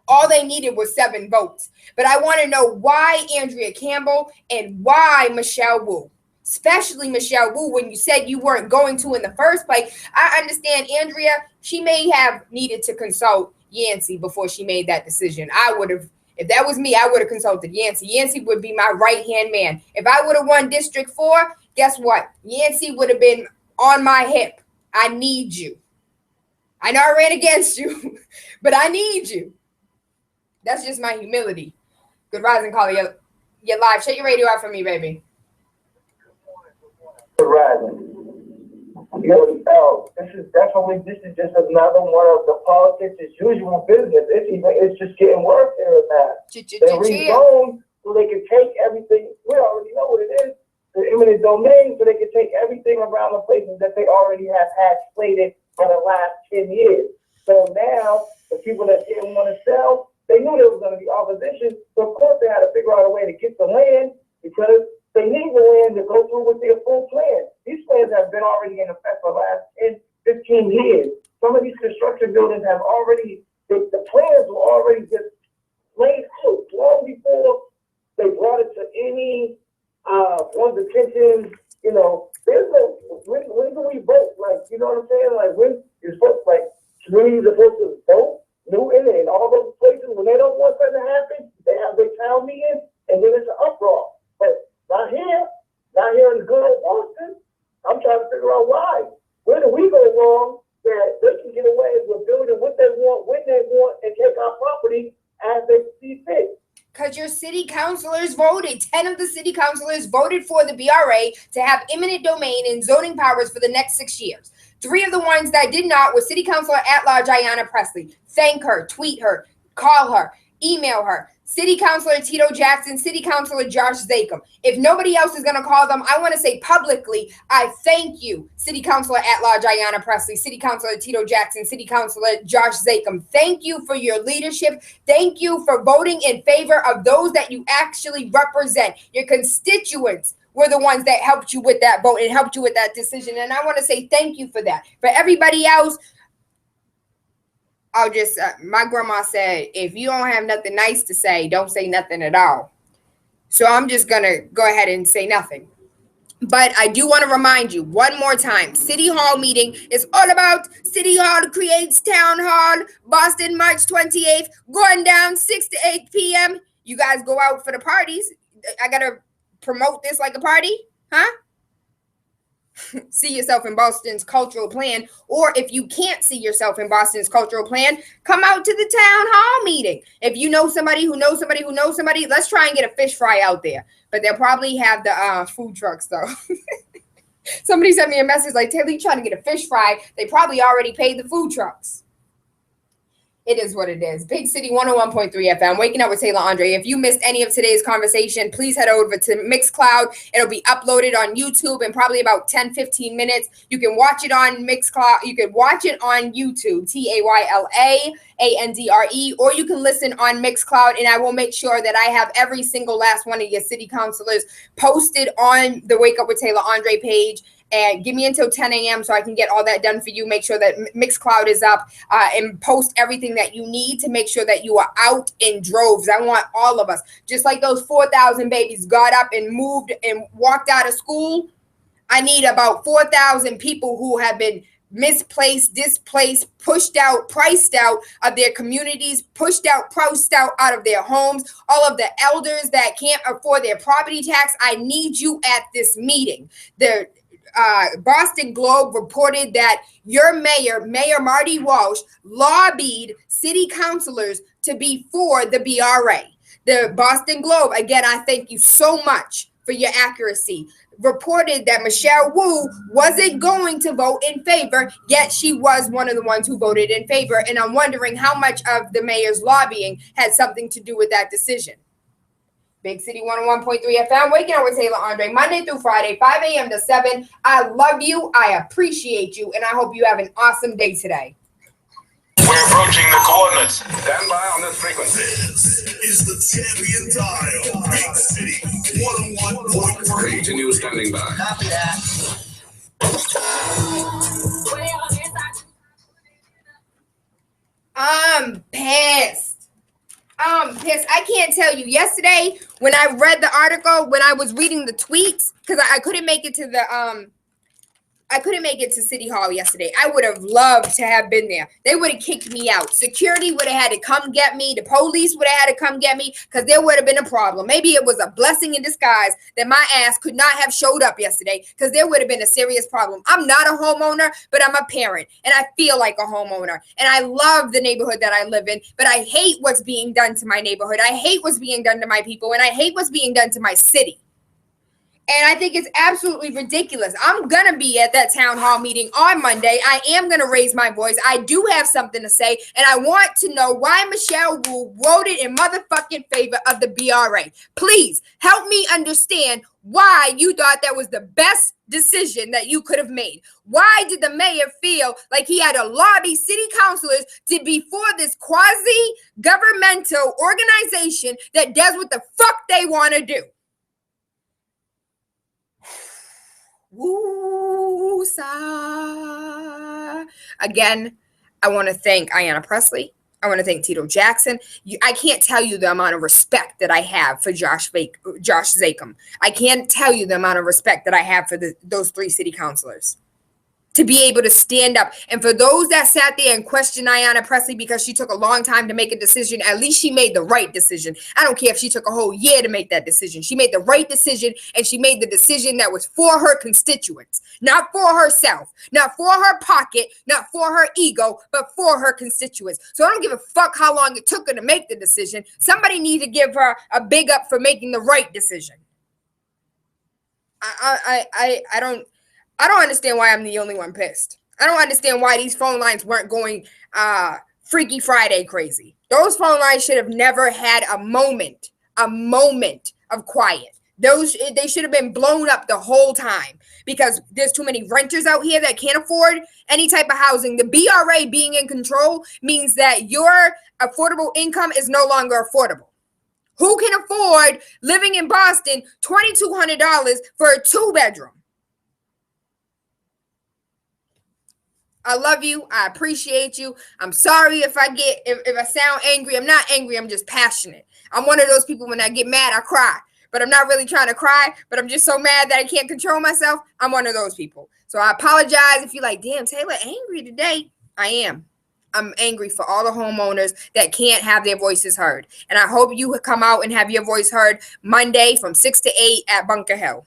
All they needed was 7 votes. But I want to know why Andrea Campbell and why Michelle Wu. Especially Michelle Wu, when you said you weren't going to in the first place. I understand Andrea, she may have needed to consult Yancey before she made that decision. I would have, if that was me, I would have consulted Yancey. Yancey would be my right-hand man. If I would have won District 4, guess what? Yancey would have been on my hip. I need you. I know I ran against you, but I need you. That's just my humility. Good rising, caller. You're live. Shut your radio off for me, baby.
Rising. Yo, this is just another one of the politics as usual business. It's just getting worse here and that. They rezone so they can take everything. We already know what it is. The eminent domain, so they can take everything around the places that they already have had slated for the last 10 years. So now the people that didn't want to sell, they knew there was going to be opposition. So of course they had to figure out a way to get the land because they need the land to go through with their full plan. These plans have been already in effect for the last 10, 15 years. Some of these construction buildings have already, the plans were already just laid out long before they brought it to any one's attention. You know, there's no, when do we vote? Like, you know what I'm saying? Like, when you're supposed, like, communities are supposed to vote, Newton and all those places, when they don't want something to happen, they have their town meeting, and then it's an uproar. But not here in the good old Boston. I'm trying to figure out why. Where do we go wrong that they can get away with building what they want, when they want, and take our property as they see fit?
Because your city councilors voted. 10 of the city councilors voted for the BRA to have eminent domain and zoning powers for the next 6 years. 3 of the ones that did not were City Councilor at large Ayanna Pressley. Thank her, tweet her, call her, email her. City Councilor Tito Jackson, City Councilor Josh Zakum. If nobody else is going to call them, I want to say publicly, I thank you, City Councilor at large Ayanna Pressley, City Councilor Tito Jackson, City Councilor Josh Zakum. Thank you for your leadership. Thank you for voting in favor of those that you actually represent. Your constituents were the ones that helped you with that vote and helped you with that decision. And I want to say thank you for that. For everybody else, I'll just, my grandma said, if you don't have nothing nice to say, don't say nothing at all. So I'm just going to go ahead and say nothing. But I do want to remind you one more time, City Hall meeting is all about City Hall creates Town Hall, Boston, March 28th, going down 6 to 8 p.m. You guys go out for the parties. I got to promote this like a party, huh? See yourself in Boston's cultural plan, or if you can't see yourself in Boston's cultural plan, come out to the town hall meeting. If you know somebody who knows somebody who knows somebody, let's try and get a fish fry out there. But they'll probably have the food trucks though. Somebody sent me a message like, Tayla, you trying to get a fish fry? They probably already paid the food trucks. It is what it is. Big City 101.3 FM, Waking Up with Tayla Andre. If you missed any of today's conversation, please head over to Mixcloud. It'll be uploaded on YouTube in probably about 10, 15 minutes. You can watch it on Mixcloud. You can watch it on YouTube, TaylaAndre, or you can listen on Mixcloud, and I will make sure that I have every single last one of your city councilors posted on the Wake Up with Tayla Andre page. And give me until 10 a.m. so I can get all that done for you. Make sure that Mixcloud is up and post everything that you need to make sure that you are out in droves. I want all of us, just like those 4,000 babies got up and moved and walked out of school. I need about 4,000 people who have been misplaced, displaced, pushed out, priced out of their communities, pushed out, priced out of their homes, all of the elders that can't afford their property tax. I need you at this meeting. The Boston Globe reported that your Mayor Marty Walsh, lobbied city councilors to be for the BRA. The Boston Globe, again, I thank you so much for your accuracy, reported that Michelle Wu wasn't going to vote in favor, yet she was one of the ones who voted in favor. And I'm wondering how much of the mayor's lobbying had something to do with that decision. Big City 101.3 FM, Waking Up with Tayla Andre, Monday through Friday, 5 a.m. to 7. I love you. I appreciate you. And I hope you have an awesome day today.
We're approaching the coordinates. Stand by on this frequency. This is the champion dial. Big City 101.3. Continue standing by.
Copy that.
I'm pissed. I can't tell you. Yesterday, when I read the article, when I was reading the tweets, because I couldn't make it to the I couldn't make it to City Hall yesterday. I would have loved to have been there. They would have kicked me out. Security would have had to come get me. The police would have had to come get me because there would have been a problem. Maybe it was a blessing in disguise that my ass could not have showed up yesterday because there would have been a serious problem. I'm not a homeowner, but I'm a parent and I feel like a homeowner. And I love the neighborhood that I live in, but I hate what's being done to my neighborhood. I hate what's being done to my people, and I hate what's being done to my city. And I think it's absolutely ridiculous. I'm going to be at that town hall meeting on Monday. I am going to raise my voice. I do have something to say. And I want to know why Michelle Wu voted in motherfucking favor of the BRA. Please help me understand why you thought that was the best decision that you could have made. Why did the mayor feel like he had to lobby city councilors to be for this quasi-governmental organization that does what the fuck they want to do? Woo-sa. Again, I want to thank Ayanna Presley. I want to thank Tito Jackson. I can't tell you the amount of respect that I have for Josh Zakem. I can't tell you the amount of respect that I have for those three city councilors. To be able to stand up. And for those that sat there and questioned Ayanna Presley because she took a long time to make a decision, at least she made the right decision. I don't care if she took a whole year to make that decision. She made the right decision, and she made the decision that was for her constituents, not for herself, not for her pocket, not for her ego, but for her constituents. So I don't give a fuck how long it took her to make the decision. Somebody needs to give her a big up for making the right decision. I don't understand why I'm the only one pissed. I don't understand why these phone lines weren't going Freaky Friday crazy. Those phone lines should have never had a moment of quiet. They should have been blown up the whole time because there's too many renters out here that can't afford any type of housing. The BRA being in control means that your affordable income is no longer affordable. Who can afford living in Boston $2,200 for a 2-bedroom? I love you. I appreciate you. I'm sorry if I sound angry. I'm not angry. I'm just passionate. I'm one of those people when I get mad, I cry. But I'm not really trying to cry. But I'm just so mad that I can't control myself. I'm one of those people. So I apologize if you're like, damn, Tayla, angry today. I am. I'm angry for all the homeowners that can't have their voices heard. And I hope you come out and have your voice heard Monday from 6 to 8 at Bunker Hill.